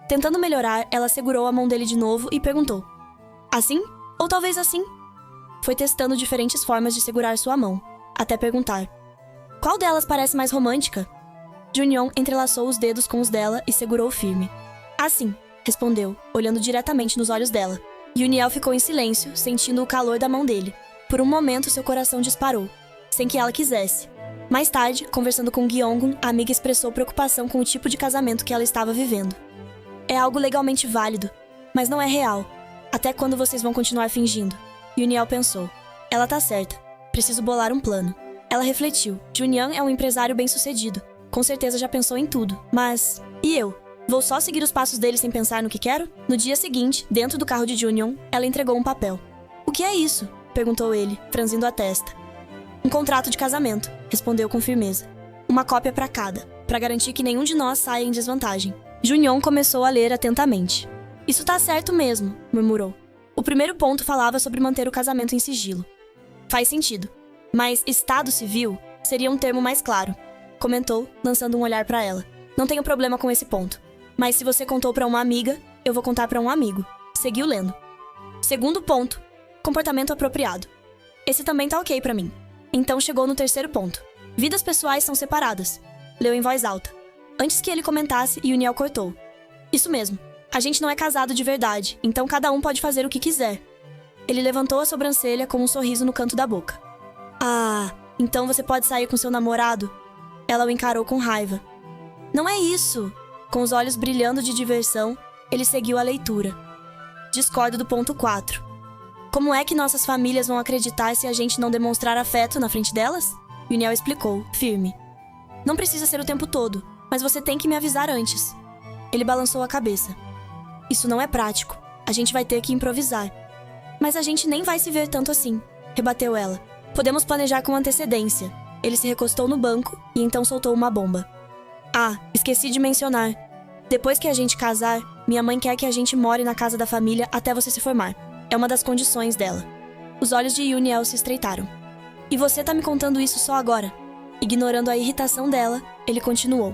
[SPEAKER 1] Tentando melhorar, ela segurou a mão dele de novo e perguntou: "Assim? Ou talvez assim?" Foi testando diferentes formas de segurar sua mão, até perguntar: "Qual delas parece mais romântica?" Junyong entrelaçou os dedos com os dela e segurou firme. "Assim," respondeu, olhando diretamente nos olhos dela. Yuniel ficou em silêncio, sentindo o calor da mão dele. Por um momento, seu coração disparou, sem que ela quisesse. Mais tarde, conversando com Gyeongun, a amiga expressou preocupação com o tipo de casamento que ela estava vivendo. "É algo legalmente válido, mas não é real. Até quando vocês vão continuar fingindo?" Yuniel pensou: "Ela tá certa. Preciso bolar um plano." Ela refletiu. Junyang é um empresário bem-sucedido. Com certeza já pensou em tudo. Mas... e eu? Vou só seguir os passos dele sem pensar no que quero? No dia seguinte, dentro do carro de Junyong, ela entregou um papel. "O que é isso?" perguntou ele, franzindo a testa. "Um contrato de casamento," respondeu com firmeza. "Uma cópia para cada, para garantir que nenhum de nós saia em desvantagem." Junyong começou a ler atentamente. "Isso tá certo mesmo," murmurou. O primeiro ponto falava sobre manter o casamento em sigilo. "Faz sentido. Mas Estado Civil seria um termo mais claro," comentou, lançando um olhar para ela. "Não tenho problema com esse ponto. Mas se você contou para uma amiga, eu vou contar para um amigo." Seguiu lendo. Segundo ponto: comportamento apropriado. Esse também tá ok para mim. Então chegou no terceiro ponto: vidas pessoais são separadas. Leu em voz alta. Antes que ele comentasse, Yuniel cortou: "Isso mesmo. A gente não é casado de verdade, então cada um pode fazer o que quiser." Ele levantou a sobrancelha com um sorriso no canto da boca. "Ah, então você pode sair com seu namorado?" Ela o encarou com raiva. "Não é isso." Com os olhos brilhando de diversão, ele seguiu a leitura. "Discordo do ponto 4. Como é que nossas famílias vão acreditar se a gente não demonstrar afeto na frente delas?" Yuniel explicou, firme. "Não precisa ser o tempo todo, mas você tem que me avisar antes." Ele balançou a cabeça. "Isso não é prático. A gente vai ter que improvisar." "Mas a gente nem vai se ver tanto assim," rebateu ela. "Podemos planejar com antecedência." Ele se recostou no banco e então soltou uma bomba. "Ah, esqueci de mencionar. Depois que a gente casar, minha mãe quer que a gente more na casa da família até você se formar. É uma das condições dela." Os olhos de Yuniel se estreitaram. "E você tá me contando isso só agora?" Ignorando a irritação dela, ele continuou: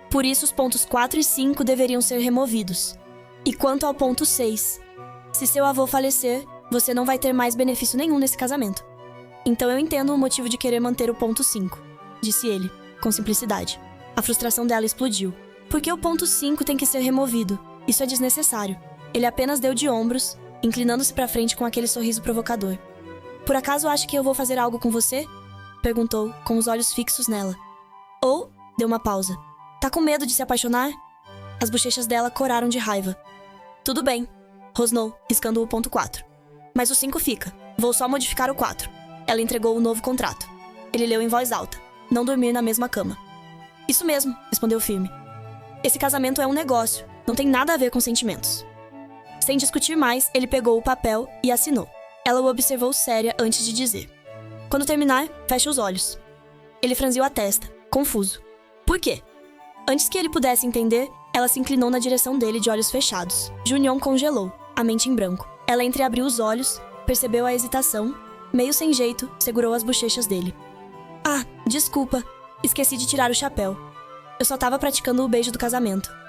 [SPEAKER 1] "Por isso os pontos 4 e 5 deveriam ser removidos. E quanto ao ponto 6, se seu avô falecer, você não vai ter mais benefício nenhum nesse casamento. Então eu entendo o motivo de querer manter o ponto 5, disse ele, com simplicidade. A frustração dela explodiu. Por que o ponto 5 tem que ser removido? Isso é desnecessário. Ele apenas deu de ombros, inclinando-se para frente com aquele sorriso provocador. Por acaso acha que eu vou fazer algo com você? Perguntou, com os olhos fixos nela. Ou, deu uma pausa. Tá com medo de se apaixonar? As bochechas dela coraram de raiva. Tudo bem, rosnou, riscando o ponto 4. Mas o 5 fica. Vou só modificar o 4. Ela entregou o novo contrato. Ele leu em voz alta. Não dormir na mesma cama. Isso mesmo, respondeu firme. Esse casamento é um negócio. Não tem nada a ver com sentimentos. Sem discutir mais, ele pegou o papel e assinou. Ela o observou séria antes de dizer: quando terminar, feche os olhos. Ele franziu a testa, confuso. Por quê? Antes que ele pudesse entender, ela se inclinou na direção dele de olhos fechados. Junion congelou, a mente em branco. Ela entreabriu os olhos, percebeu a hesitação, meio sem jeito, segurou as bochechas dele. Ah, desculpa, esqueci de tirar o chapéu. Eu só tava praticando o beijo do casamento.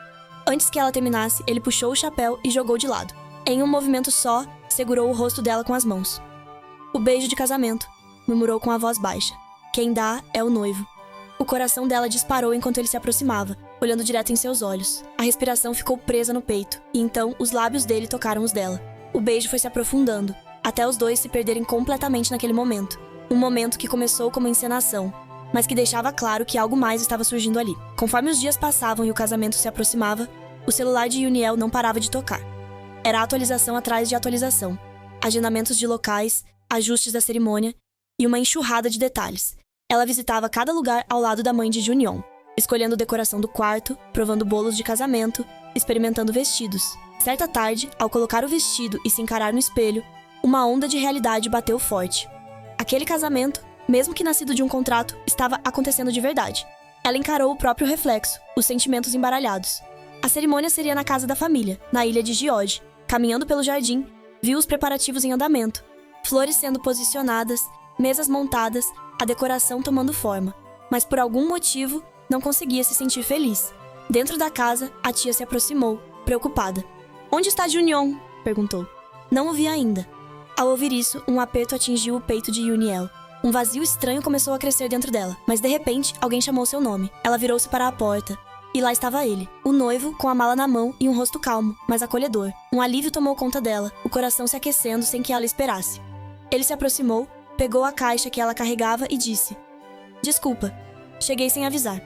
[SPEAKER 1] Antes que ela terminasse, ele puxou o chapéu e jogou de lado. Em um movimento só, segurou o rosto dela com as mãos. O beijo de casamento, murmurou com a voz baixa. Quem dá é o noivo. O coração dela disparou enquanto ele se aproximava, olhando direto em seus olhos. A respiração ficou presa no peito, e então os lábios dele tocaram os dela. O beijo foi se aprofundando, até os dois se perderem completamente naquele momento. Um momento que começou como encenação, mas que deixava claro que algo mais estava surgindo ali. Conforme os dias passavam e o casamento se aproximava, o celular de Yuniel não parava de tocar. Era atualização atrás de atualização, agendamentos de locais, ajustes da cerimônia e uma enxurrada de detalhes. Ela visitava cada lugar ao lado da mãe de Junion, escolhendo decoração do quarto, provando bolos de casamento, experimentando vestidos. Certa tarde, ao colocar o vestido e se encarar no espelho, uma onda de realidade bateu forte. Aquele casamento, mesmo que nascido de um contrato, estava acontecendo de verdade. Ela encarou o próprio reflexo, os sentimentos embaralhados. A cerimônia seria na casa da família, na ilha de Giode. Caminhando pelo jardim, viu os preparativos em andamento. Flores sendo posicionadas, mesas montadas, a decoração tomando forma. Mas por algum motivo, não conseguia se sentir feliz. Dentro da casa, a tia se aproximou, preocupada. Onde está Junion? Perguntou. Não o vi ainda. Ao ouvir isso, um aperto atingiu o peito de Yuniel. Um vazio estranho começou a crescer dentro dela, mas de repente, alguém chamou seu nome. Ela virou-se para a porta. E lá estava ele, o noivo, com a mala na mão e um rosto calmo, mas acolhedor. Um alívio tomou conta dela, o coração se aquecendo sem que ela esperasse. Ele se aproximou, pegou a caixa que ela carregava e disse: Desculpa, cheguei sem avisar.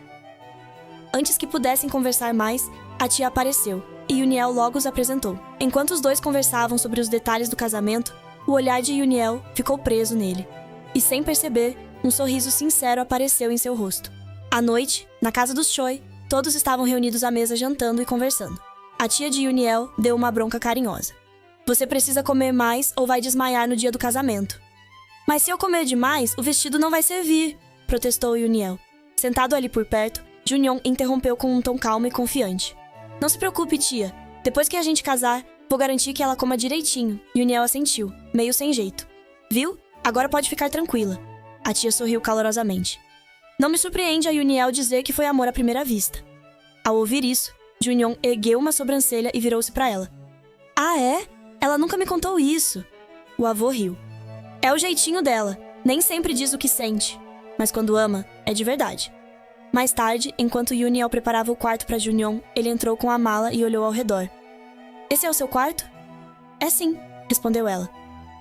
[SPEAKER 1] Antes que pudessem conversar mais, a tia apareceu, e Yuniel logo os apresentou. Enquanto os dois conversavam sobre os detalhes do casamento, o olhar de Yuniel ficou preso nele. E sem perceber, um sorriso sincero apareceu em seu rosto. À noite, na casa dos Choi, todos estavam reunidos à mesa jantando e conversando. A tia de Yuniel deu uma bronca carinhosa. Você precisa comer mais ou vai desmaiar no dia do casamento. Mas se eu comer demais, o vestido não vai servir, protestou Yuniel. Sentado ali por perto, Junion interrompeu com um tom calmo e confiante. Não se preocupe, tia. Depois que a gente casar, vou garantir que ela coma direitinho. Yuniel assentiu, meio sem jeito. Viu? Agora pode ficar tranquila. A tia sorriu calorosamente. Não me surpreende a Yuniel dizer que foi amor à primeira vista. Ao ouvir isso, Junion ergueu uma sobrancelha e virou-se para ela. Ah, é? Ela nunca me contou isso. O avô riu. É o jeitinho dela. Nem sempre diz o que sente. Mas quando ama, é de verdade. Mais tarde, enquanto Yuniel preparava o quarto para Junion, ele entrou com a mala e olhou ao redor. Esse é o seu quarto? É sim, respondeu ela.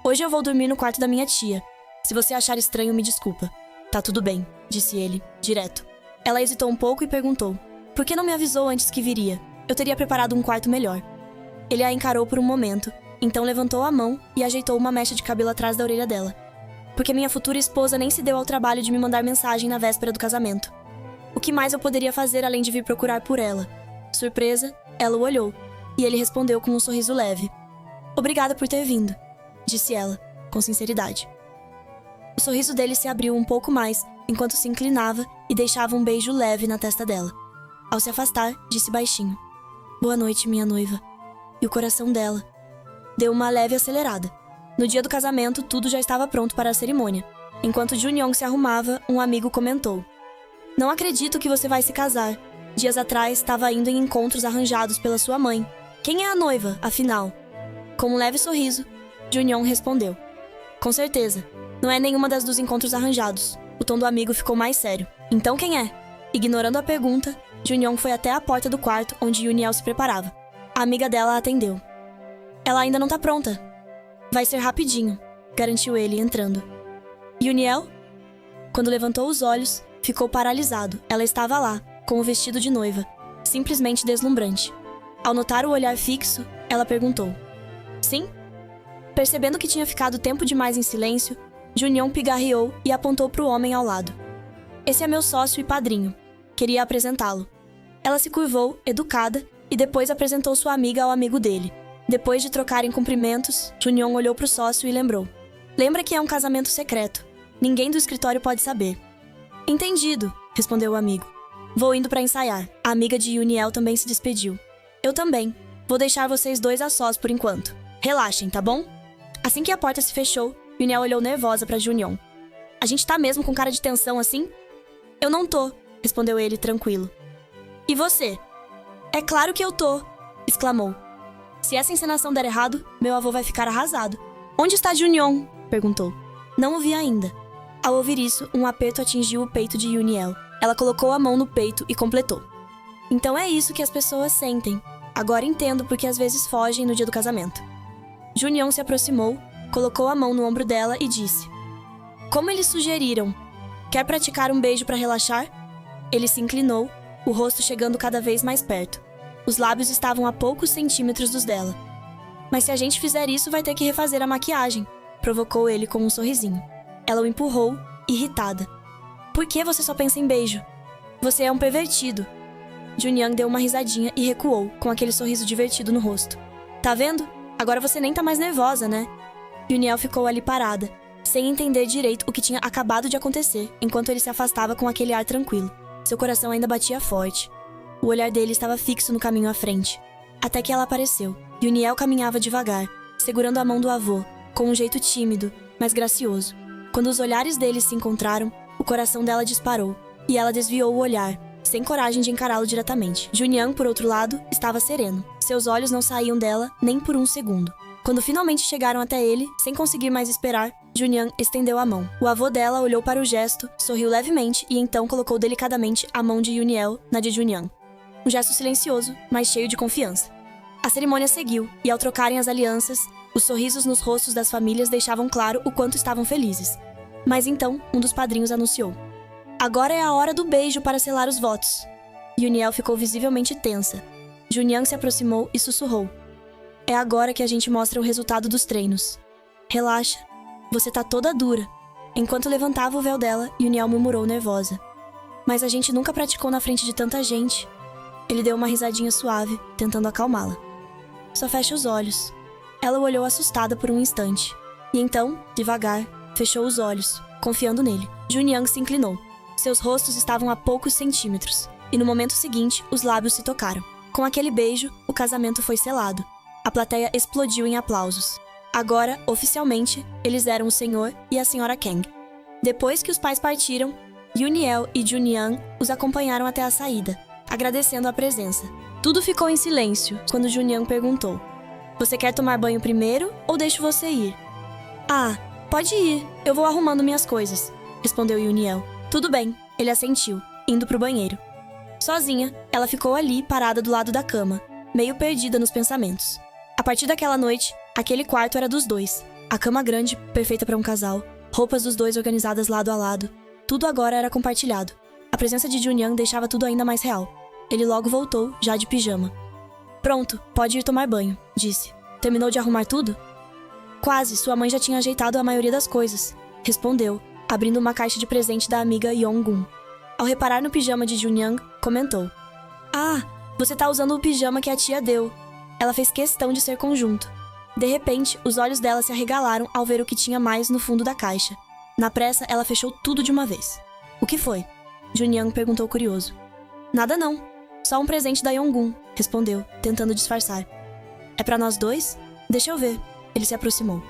[SPEAKER 1] Hoje eu vou dormir no quarto da minha tia. Se você achar estranho, me desculpa. Tá tudo bem, disse ele, direto. Ela hesitou um pouco e perguntou. Por que não me avisou antes que viria? Eu teria preparado um quarto melhor. Ele a encarou por um momento, então levantou a mão e ajeitou uma mecha de cabelo atrás da orelha dela. Porque minha futura esposa nem se deu ao trabalho de me mandar mensagem na véspera do casamento. O que mais eu poderia fazer além de vir procurar por ela? Surpresa, ela o olhou, e ele respondeu com um sorriso leve. Obrigada por ter vindo, disse ela, com sinceridade. O sorriso dele se abriu um pouco mais, enquanto se inclinava e deixava um beijo leve na testa dela. Ao se afastar, disse baixinho. Boa noite, minha noiva. E o coração dela deu uma leve acelerada. No dia do casamento, tudo já estava pronto para a cerimônia. Enquanto Junion se arrumava, um amigo comentou. Não acredito que você vai se casar. Dias atrás, estava indo em encontros arranjados pela sua mãe. Quem é a noiva, afinal? Com um leve sorriso, Junion respondeu. Com certeza. Não é nenhuma das dos encontros arranjados. O tom do amigo ficou mais sério. Então quem é? Ignorando a pergunta, Junion foi até a porta do quarto onde Yuniel se preparava. A amiga dela a atendeu. Ela ainda não tá pronta. Vai ser rapidinho, garantiu ele, entrando. Yuniel? Quando levantou os olhos, ficou paralisado. Ela estava lá, com o vestido de noiva, simplesmente deslumbrante. Ao notar o olhar fixo, ela perguntou. Sim? Percebendo que tinha ficado tempo demais em silêncio, Junion pigarreou e apontou para o homem ao lado. Esse é meu sócio e padrinho. Queria apresentá-lo. Ela se curvou, educada, e depois apresentou sua amiga ao amigo dele. Depois de trocarem cumprimentos, Junion olhou para o sócio e lembrou. Lembra que é um casamento secreto. Ninguém do escritório pode saber. Entendido, respondeu o amigo. Vou indo para ensaiar. A amiga de Yuniel também se despediu. Eu também. Vou deixar vocês dois a sós por enquanto. Relaxem, tá bom? Assim que a porta se fechou, Yuniel olhou nervosa para Junion. A gente tá mesmo com cara de tensão assim? Eu não tô, respondeu ele tranquilo. E você? É claro que eu tô, exclamou. Se essa encenação der errado, meu avô vai ficar arrasado. Onde está Junion? Perguntou. Não o vi ainda. Ao ouvir isso, um aperto atingiu o peito de Yuniel. Ela colocou a mão no peito e completou. Então é isso que as pessoas sentem. Agora entendo porque às vezes fogem no dia do casamento. Junion se aproximou, colocou a mão no ombro dela e disse. Como eles sugeriram? Quer praticar um beijo para relaxar? Ele se inclinou, o rosto chegando cada vez mais perto. Os lábios estavam a poucos centímetros dos dela. Mas se a gente fizer isso, vai ter que refazer a maquiagem, provocou ele com um sorrisinho. Ela o empurrou, irritada. Por que você só pensa em beijo? Você é um pervertido. Junian deu uma risadinha e recuou, com aquele sorriso divertido no rosto. Tá vendo? Agora você nem tá mais nervosa, né? Yuniel ficou ali parada, sem entender direito o que tinha acabado de acontecer, enquanto ele se afastava com aquele ar tranquilo. Seu coração ainda batia forte. O olhar dele estava fixo no caminho à frente. Até que ela apareceu. Yuniel caminhava devagar, segurando a mão do avô, com um jeito tímido, mas gracioso. Quando os olhares deles se encontraram, o coração dela disparou, e ela desviou o olhar, sem coragem de encará-lo diretamente. Junian, por outro lado, estava sereno. Seus olhos não saíam dela nem por um segundo. Quando finalmente chegaram até ele, sem conseguir mais esperar, Junian estendeu a mão. O avô dela olhou para o gesto, sorriu levemente e então colocou delicadamente a mão de Yuniel na de Junian. Um gesto silencioso, mas cheio de confiança. A cerimônia seguiu, e ao trocarem as alianças, os sorrisos nos rostos das famílias deixavam claro o quanto estavam felizes. Mas então, um dos padrinhos anunciou. Agora é a hora do beijo para selar os votos. Yuniel ficou visivelmente tensa. Junian se aproximou e sussurrou. É agora que a gente mostra o resultado dos treinos. Relaxa, você tá toda dura. Enquanto levantava o véu dela, Yuniel murmurou nervosa. Mas a gente nunca praticou na frente de tanta gente. Ele deu uma risadinha suave, tentando acalmá-la. Só fecha os olhos. Ela o olhou assustada por um instante. E então, devagar, fechou os olhos, confiando nele. Junian se inclinou. Seus rostos estavam a poucos centímetros. E no momento seguinte, os lábios se tocaram. Com aquele beijo, o casamento foi selado. A plateia explodiu em aplausos. Agora, oficialmente, eles eram o senhor e a senhora Kang. Depois que os pais partiram, Yuniel e Junian os acompanharam até a saída, agradecendo a presença. Tudo ficou em silêncio quando Junian perguntou. Você quer tomar banho primeiro ou deixo você ir? Ah, pode ir. Eu vou arrumando minhas coisas, respondeu Yuniel. Tudo bem, ele assentiu, indo pro banheiro. Sozinha, ela ficou ali parada do lado da cama, meio perdida nos pensamentos. A partir daquela noite, aquele quarto era dos dois. A cama grande, perfeita para um casal, roupas dos dois organizadas lado a lado. Tudo agora era compartilhado. A presença de Junian deixava tudo ainda mais real. Ele logo voltou, já de pijama. Pronto, pode ir tomar banho, disse. Terminou de arrumar tudo? Quase, sua mãe já tinha ajeitado a maioria das coisas, respondeu, abrindo uma caixa de presente da amiga Yong-gun. Ao reparar no pijama de Junian, comentou. Ah, você tá usando o pijama que a tia deu. Ela fez questão de ser conjunto. De repente, os olhos dela se arregalaram ao ver o que tinha mais no fundo da caixa. Na pressa, ela fechou tudo de uma vez. O que foi? Junian perguntou curioso. Nada não. Só um presente da Yong-gun, respondeu, tentando disfarçar. É pra nós dois? Deixa eu ver. Ele se aproximou.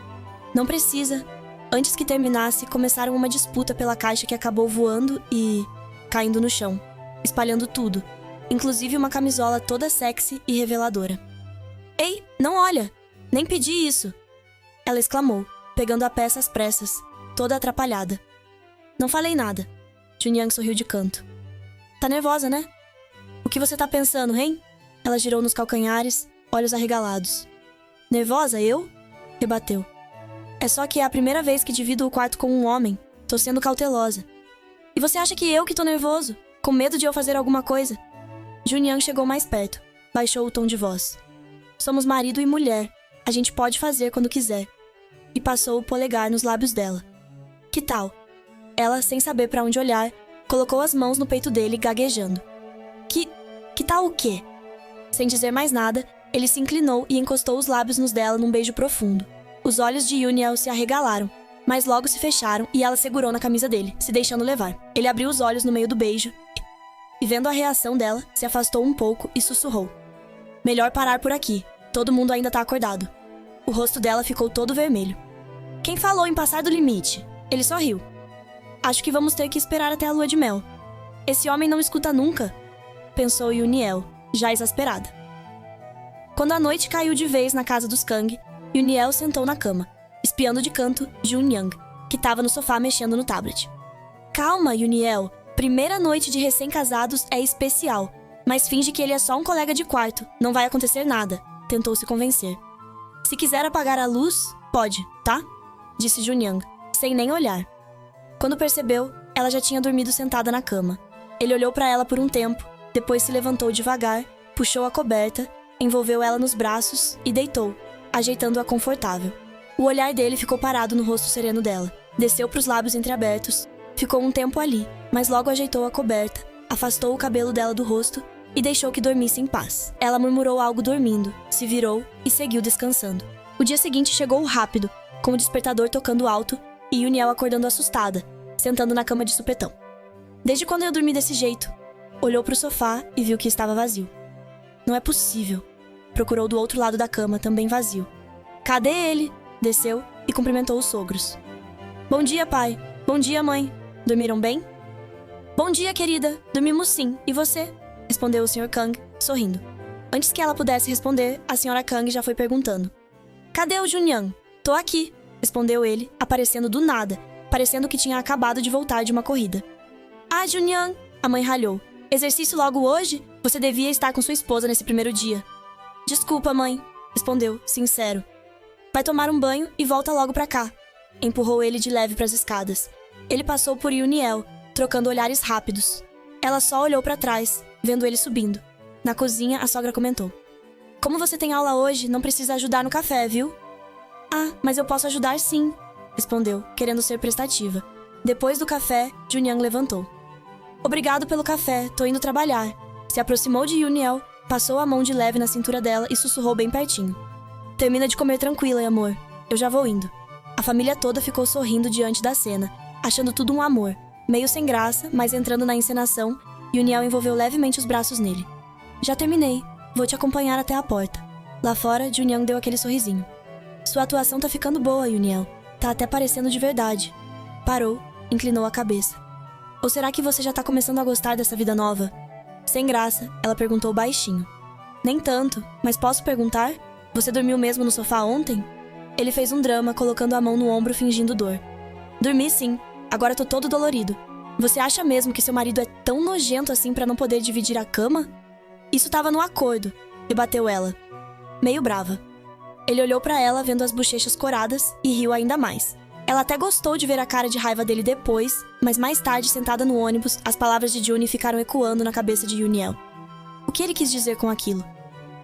[SPEAKER 1] Não precisa. Antes que terminasse, começaram uma disputa pela caixa que acabou voando e... caindo no chão, espalhando tudo, inclusive uma camisola toda sexy e reveladora. Ei, não olha! Nem pedi isso! Ela exclamou, pegando a peça às pressas, toda atrapalhada. Não falei nada. Junian sorriu de canto. Tá nervosa, né? O que você tá pensando, hein? Ela girou nos calcanhares, olhos arregalados. Nervosa, eu? Rebateu. É só que é a primeira vez que divido o quarto com um homem. Tô sendo cautelosa. E você acha que eu que tô nervoso? Com medo de eu fazer alguma coisa? Junian chegou mais perto. Baixou o tom de voz. Somos marido e mulher. A gente pode fazer quando quiser. E passou o polegar nos lábios dela. Que tal? Ela, sem saber pra onde olhar, colocou as mãos no peito dele, gaguejando. Que tal o quê? Sem dizer mais nada, ele se inclinou e encostou os lábios nos dela num beijo profundo. Os olhos de Yuniel se arregalaram, mas logo se fecharam e ela segurou na camisa dele, se deixando levar. Ele abriu os olhos no meio do beijo e, vendo a reação dela, se afastou um pouco e sussurrou: "Melhor parar por aqui. Todo mundo ainda tá acordado." O rosto dela ficou todo vermelho. "Quem falou em passar do limite?" Ele sorriu. "Acho que vamos ter que esperar até a lua de mel." "Esse homem não escuta nunca", pensou Yuniel, já exasperada. Quando a noite caiu de vez na casa dos Kang, Yuniel sentou na cama, espiando de canto Junyang, que estava no sofá mexendo no tablet. "Calma, Yuniel. Primeira noite de recém-casados é especial, mas finge que ele é só um colega de quarto. Não vai acontecer nada", tentou se convencer. "Se quiser apagar a luz, pode, tá?", disse Junyang, sem nem olhar. Quando percebeu, ela já tinha dormido sentada na cama. Ele olhou para ela por um tempo, depois se levantou devagar, puxou a coberta, envolveu ela nos braços e deitou, ajeitando-a confortável. O olhar dele ficou parado no rosto sereno dela. Desceu para os lábios entreabertos, ficou um tempo ali, mas logo ajeitou a coberta, afastou o cabelo dela do rosto e deixou que dormisse em paz. Ela murmurou algo dormindo, se virou e seguiu descansando. O dia seguinte chegou rápido, com o despertador tocando alto e Yuniel acordando assustada, sentando na cama de supetão. "Desde quando eu dormi desse jeito?" Olhou para o sofá e viu que estava vazio. "Não é possível." Procurou do outro lado da cama, também vazio. "Cadê ele?" Desceu e cumprimentou os sogros. "Bom dia, pai. Bom dia, mãe. Dormiram bem?" "Bom dia, querida. Dormimos sim. E você?" respondeu o Sr. Kang, sorrindo. Antes que ela pudesse responder, a Sra. Kang já foi perguntando. "Cadê o Junyang?" "Tô aqui", respondeu ele, aparecendo do nada, parecendo que tinha acabado de voltar de uma corrida. "Ah, Junyang", a mãe ralhou. "Exercício logo hoje? Você devia estar com sua esposa nesse primeiro dia." "Desculpa, mãe", respondeu, sincero. "Vai tomar um banho e volta logo pra cá." Empurrou ele de leve pras escadas. Ele passou por Yuniel, trocando olhares rápidos. Ela só olhou pra trás, vendo ele subindo. Na cozinha, a sogra comentou: "Como você tem aula hoje, não precisa ajudar no café, viu?" "Ah, mas eu posso ajudar sim", respondeu, querendo ser prestativa. Depois do café, Junyang levantou. "Obrigado pelo café, tô indo trabalhar." Se aproximou de Yuniel, passou a mão de leve na cintura dela e sussurrou bem pertinho: "Termina de comer tranquila, amor. Eu já vou indo." A família toda ficou sorrindo diante da cena, achando tudo um amor. Meio sem graça, mas entrando na encenação, Yuniel envolveu levemente os braços nele. "Já terminei. Vou te acompanhar até a porta." Lá fora, Junyang deu aquele sorrisinho. "Sua atuação tá ficando boa, Yuniel. Tá até parecendo de verdade." Parou, inclinou a cabeça. "Ou será que você já tá começando a gostar dessa vida nova?" Sem graça, ela perguntou baixinho. "Nem tanto, mas posso perguntar? Você dormiu mesmo no sofá ontem?" Ele fez um drama, colocando a mão no ombro fingindo dor. "Dormi sim. Agora tô todo dolorido. Você acha mesmo que seu marido é tão nojento assim pra não poder dividir a cama?" "Isso tava no acordo", rebateu ela, meio brava. Ele olhou pra ela, vendo as bochechas coradas, e riu ainda mais. Ela até gostou de ver a cara de raiva dele depois, mas mais tarde, sentada no ônibus, as palavras de Juni ficaram ecoando na cabeça de Yuniel. O que ele quis dizer com aquilo?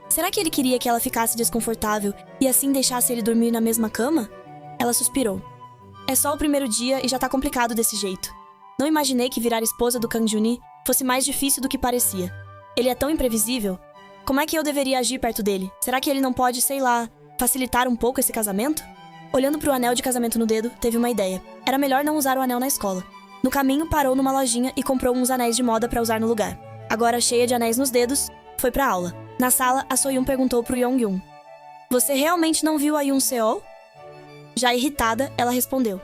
[SPEAKER 1] Será que ele queria que ela ficasse desconfortável e assim deixasse ele dormir na mesma cama? Ela suspirou. "É só o primeiro dia e já tá complicado desse jeito. Não imaginei que virar esposa do Kang Juni fosse mais difícil do que parecia. Ele é tão imprevisível. Como é que eu deveria agir perto dele? Será que ele não pode, sei lá, facilitar um pouco esse casamento?" Olhando pro anel de casamento no dedo, teve uma ideia. Era melhor não usar o anel na escola. No caminho, parou numa lojinha e comprou uns anéis de moda pra usar no lugar. Agora, cheia de anéis nos dedos, foi pra aula. Na sala, a Soyun perguntou pro Yongyun: "Você realmente não viu a Yoon Seol?" Já irritada, ela respondeu: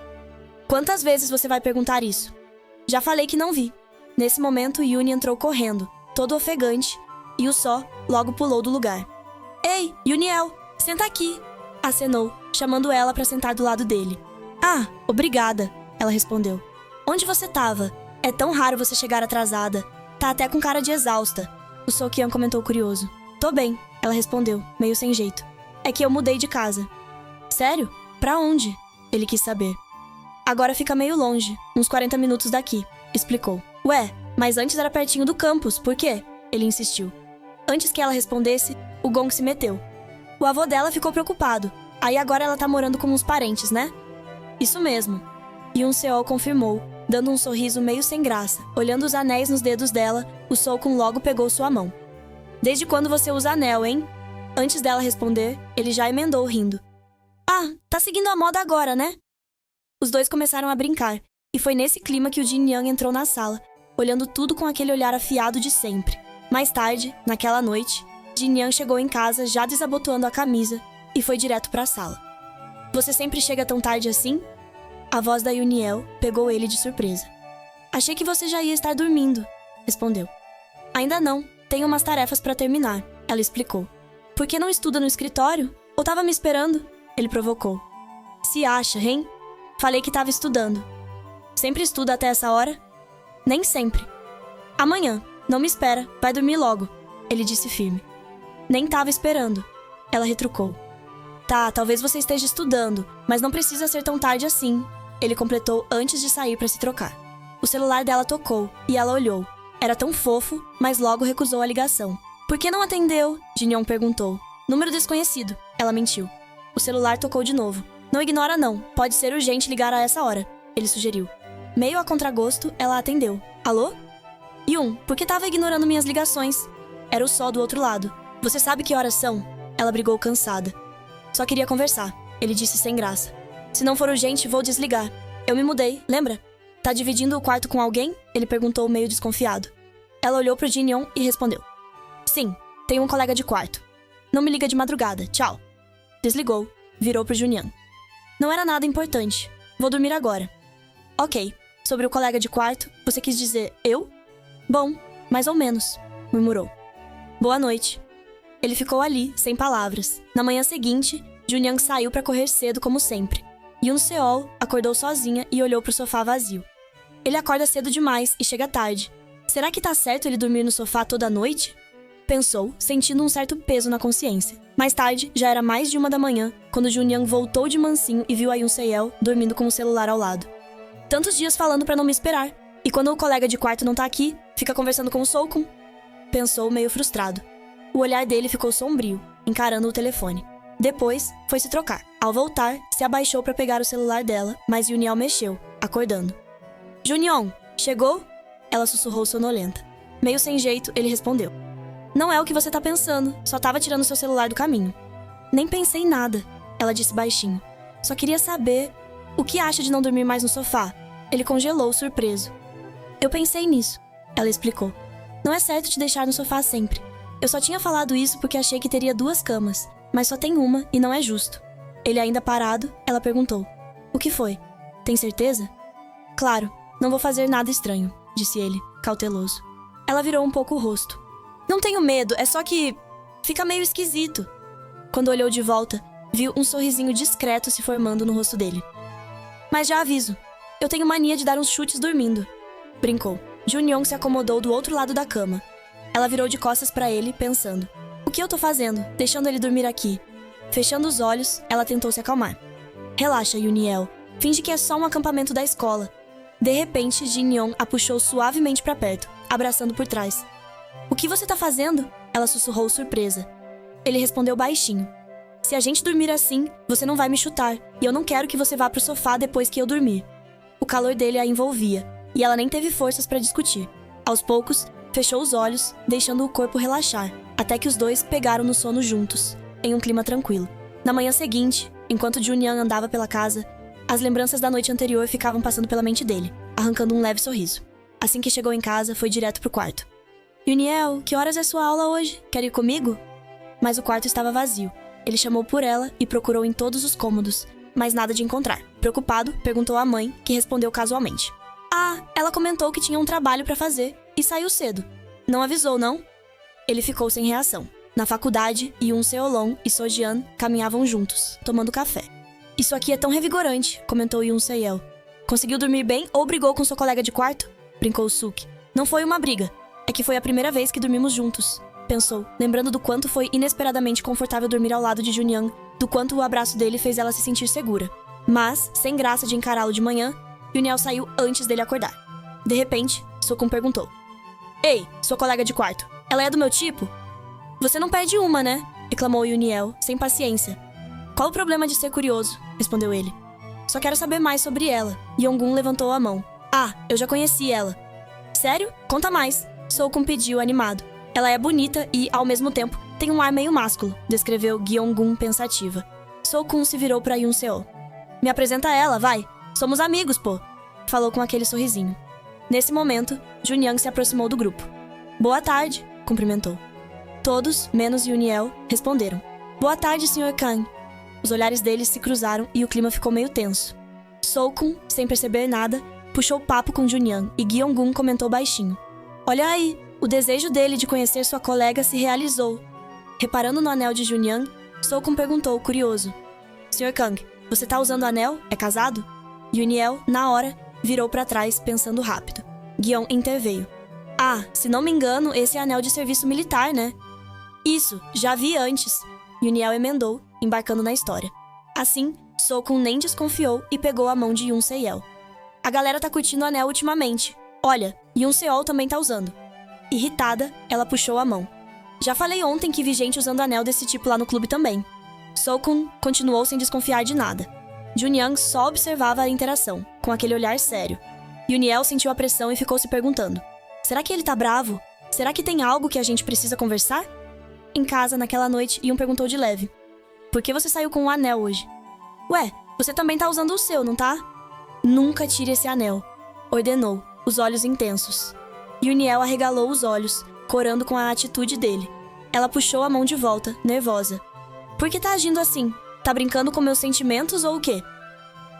[SPEAKER 1] "Quantas vezes você vai perguntar isso?" "Já falei que não vi." Nesse momento, Yoon entrou correndo, todo ofegante, e o Só logo pulou do lugar. "Ei, Yuniel, senta aqui!" acenou, chamando ela pra sentar do lado dele. "Ah, obrigada", ela respondeu. "Onde você tava? É tão raro você chegar atrasada. Tá até com cara de exausta." O Sokyun comentou curioso. "Tô bem", ela respondeu, meio sem jeito. "É que eu mudei de casa." "Sério? Pra onde?" Ele quis saber. "Agora fica meio longe, uns 40 minutos daqui", explicou. "Ué, mas antes era pertinho do campus, por quê?" Ele insistiu. Antes que ela respondesse, o Gong se meteu. O avô dela ficou preocupado. "Aí agora ela tá morando com uns parentes, né?" "Isso mesmo." Yoon Seol confirmou, dando um sorriso meio sem graça. Olhando os anéis nos dedos dela, o Sokun logo pegou sua mão. Desde quando você usa anel, hein? Antes dela responder, ele já emendou rindo. Ah, tá seguindo a moda agora, né? Os dois começaram a brincar, e foi nesse clima que o Jin Young entrou na sala, olhando tudo com aquele olhar afiado de sempre. Mais tarde, naquela noite, Jin Young chegou em casa já desabotoando a camisa e foi direto pra sala. Você sempre chega tão tarde assim? A voz da Yuniel pegou ele de surpresa. Achei que você já ia estar dormindo, respondeu. Ainda não, tenho umas tarefas pra terminar, ela explicou. Por que não estuda no escritório? Ou tava me esperando? Ele provocou. Se acha, hein? Falei que tava estudando. Sempre estuda até essa hora? Nem sempre. Amanhã, não me espera, vai dormir logo, ele disse firme. Nem tava esperando, ela retrucou. Tá, talvez você esteja estudando, mas não precisa ser tão tarde assim, ele completou antes de sair pra se trocar. O celular dela tocou e ela olhou. Era tão fofo, mas logo recusou a ligação. Por que não atendeu? Jin Young perguntou. Número desconhecido, ela mentiu. O celular tocou de novo. Não ignora não, pode ser urgente ligar a essa hora, ele sugeriu. Meio a contragosto, ela atendeu. Alô? Yun, por que tava ignorando minhas ligações? Era o Sol do outro lado. Você sabe que horas são? Ela brigou cansada. Só queria conversar, ele disse sem graça. Se não for urgente, vou desligar. Eu me mudei, lembra? Tá dividindo o quarto com alguém? Ele perguntou meio desconfiado. Ela olhou pro Jin Young e respondeu. Sim, tenho um colega de quarto. Não me liga de madrugada, tchau. Desligou, virou pro Jun Young. Não era nada importante. Vou dormir agora. Ok, sobre o colega de quarto, você quis dizer eu? Bom, mais ou menos, murmurou. Boa noite. Ele ficou ali, sem palavras. Na manhã seguinte, Jun Young saiu pra correr cedo como sempre. Yoon Seol acordou sozinha e olhou pro sofá vazio. Ele acorda cedo demais e chega tarde. Será que tá certo ele dormir no sofá toda noite? Pensou, sentindo um certo peso na consciência. Mais tarde, já era mais de 1 da manhã, quando Jun Young voltou de mansinho e viu a Yoon Seol dormindo com o celular ao lado. Tantos dias falando pra não me esperar. E quando o colega de quarto não tá aqui, fica conversando com o Sokun? Pensou meio frustrado. O olhar dele ficou sombrio, encarando o telefone. Depois, foi se trocar. Ao voltar, se abaixou pra pegar o celular dela, mas Yuniel mexeu, acordando. Junion, chegou? Ela sussurrou sonolenta. Meio sem jeito, ele respondeu. Não é o que você tá pensando, só tava tirando seu celular do caminho. Nem pensei em nada, ela disse baixinho. Só queria saber, o que acha de não dormir mais no sofá? Ele congelou, surpreso. Eu pensei nisso, ela explicou. Não é certo te deixar no sofá sempre. Eu só tinha falado isso porque achei que teria 2 camas, mas só tem uma e não é justo. Ele ainda parado, ela perguntou. O que foi? Tem certeza? Claro, não vou fazer nada estranho, disse ele, cauteloso. Ela virou um pouco o rosto. Não tenho medo, é só que... fica meio esquisito. Quando olhou de volta, viu um sorrisinho discreto se formando no rosto dele. Mas já aviso, eu tenho mania de dar uns chutes dormindo. Brincou. Jun Young se acomodou do outro lado da cama. Ela virou de costas pra ele, pensando. O que eu tô fazendo, deixando ele dormir aqui? Fechando os olhos, ela tentou se acalmar. Relaxa, Yuniel. Finge que é só um acampamento da escola. De repente, Jin Young a puxou suavemente pra perto, abraçando por trás. O que você tá fazendo? Ela sussurrou surpresa. Ele respondeu baixinho. Se a gente dormir assim, você não vai me chutar, e eu não quero que você vá pro sofá depois que eu dormir. O calor dele a envolvia, e ela nem teve forças pra discutir. Aos poucos, fechou os olhos, deixando o corpo relaxar, até que os dois pegaram no sono juntos, em um clima tranquilo. Na manhã seguinte, enquanto Jun Young andava pela casa, as lembranças da noite anterior ficavam passando pela mente dele, arrancando um leve sorriso. Assim que chegou em casa, foi direto pro quarto. Yuniel, que horas é sua aula hoje? Quer ir comigo? Mas o quarto estava vazio. Ele chamou por ela e procurou em todos os cômodos, mas nada de encontrar. Preocupado, perguntou à mãe, que respondeu casualmente. Ah, ela comentou que tinha um trabalho pra fazer e saiu cedo. Não avisou, não? Ele ficou sem reação. Na faculdade, Yoon Seolong e Sojian caminhavam juntos, tomando café. Isso aqui é tão revigorante, comentou Yoon Seyel. Conseguiu dormir bem ou brigou com sua colega de quarto? Brincou Suk. Não foi uma briga. É que foi a primeira vez que dormimos juntos. Pensou, lembrando do quanto foi inesperadamente confortável dormir ao lado de Jun Young, do quanto o abraço dele fez ela se sentir segura. Mas, sem graça de encará-lo de manhã, Yuniel saiu antes dele acordar. De repente, Sukun perguntou. Ei, sua colega de quarto, ela é do meu tipo? Você não perde uma, né? Reclamou Yuniel, sem paciência. Qual o problema de ser curioso? Respondeu ele. Só quero saber mais sobre ela. Yonggun levantou a mão. Ah, eu já conheci ela. Sério? Conta mais. Sukun pediu, animado. Ela é bonita e, ao mesmo tempo, tem um ar meio másculo, descreveu Gyeong-gun pensativa. So-kun se virou para Yoon-seo. Me apresenta ela, vai. Somos amigos, pô. Falou com aquele sorrisinho. Nesse momento, Junyoung se aproximou do grupo. Boa tarde, cumprimentou. Todos, menos Yoon-il, responderam. Boa tarde, Sr. Kang. Os olhares deles se cruzaram e o clima ficou meio tenso. So-kun, sem perceber nada, puxou papo com Junyoung e Gyeong-gun comentou baixinho. Olha aí, o desejo dele de conhecer sua colega se realizou. Reparando no anel de Junyoung, So-kun perguntou, curioso. Sr. Kang, você tá usando anel? É casado? Yoon-il, na hora, virou pra trás, pensando rápido. Gyeong interveio. Ah, se não me engano, esse é anel de serviço militar, né? Isso, já vi antes. Yoon-il emendou, embarcando na história. Assim, So-kun nem desconfiou e pegou a mão de Yoon-seo. A galera tá curtindo o anel ultimamente. Olha, Yoon-seo também tá usando. Irritada, ela puxou a mão. Já falei ontem que vi gente usando anel desse tipo lá no clube também. So-kun continuou sem desconfiar de nada. Junyoung só observava a interação, com aquele olhar sério. Yoon-il sentiu a pressão e ficou se perguntando. Será que ele tá bravo? Será que tem algo que a gente precisa conversar? Em casa, naquela noite, Yoon perguntou de leve. Por que você saiu com um anel hoje? Ué, você também tá usando o seu, não tá? Nunca tire esse anel, ordenou, os olhos intensos. Yoon-il arregalou os olhos, corando com a atitude dele. Ela puxou a mão de volta, nervosa. Por que tá agindo assim? Tá brincando com meus sentimentos ou o quê?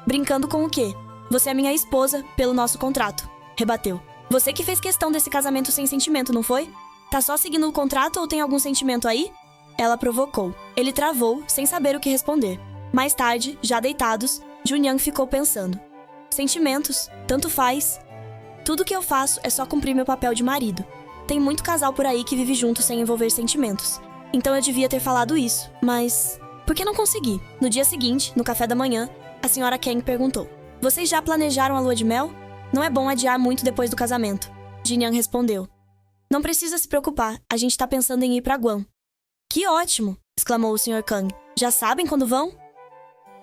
[SPEAKER 1] Brincando com o quê? Você é minha esposa, pelo nosso contrato, rebateu. Você que fez questão desse casamento sem sentimento, não foi? Tá só seguindo o contrato ou tem algum sentimento aí? Ela provocou. Ele travou, sem saber o que responder. Mais tarde, já deitados, Junyoung ficou pensando. Sentimentos, tanto faz. Tudo que eu faço é só cumprir meu papel de marido. Tem muito casal por aí que vive junto sem envolver sentimentos. Então eu devia ter falado isso, mas... Por que não consegui? No dia seguinte, no café da manhã, a senhora Kang perguntou. Vocês já planejaram a lua de mel? Não é bom adiar muito depois do casamento. Jinyoung respondeu. Não precisa se preocupar, a gente tá pensando em ir pra Guam. Que ótimo! Exclamou o Sr. Kang. Já sabem quando vão?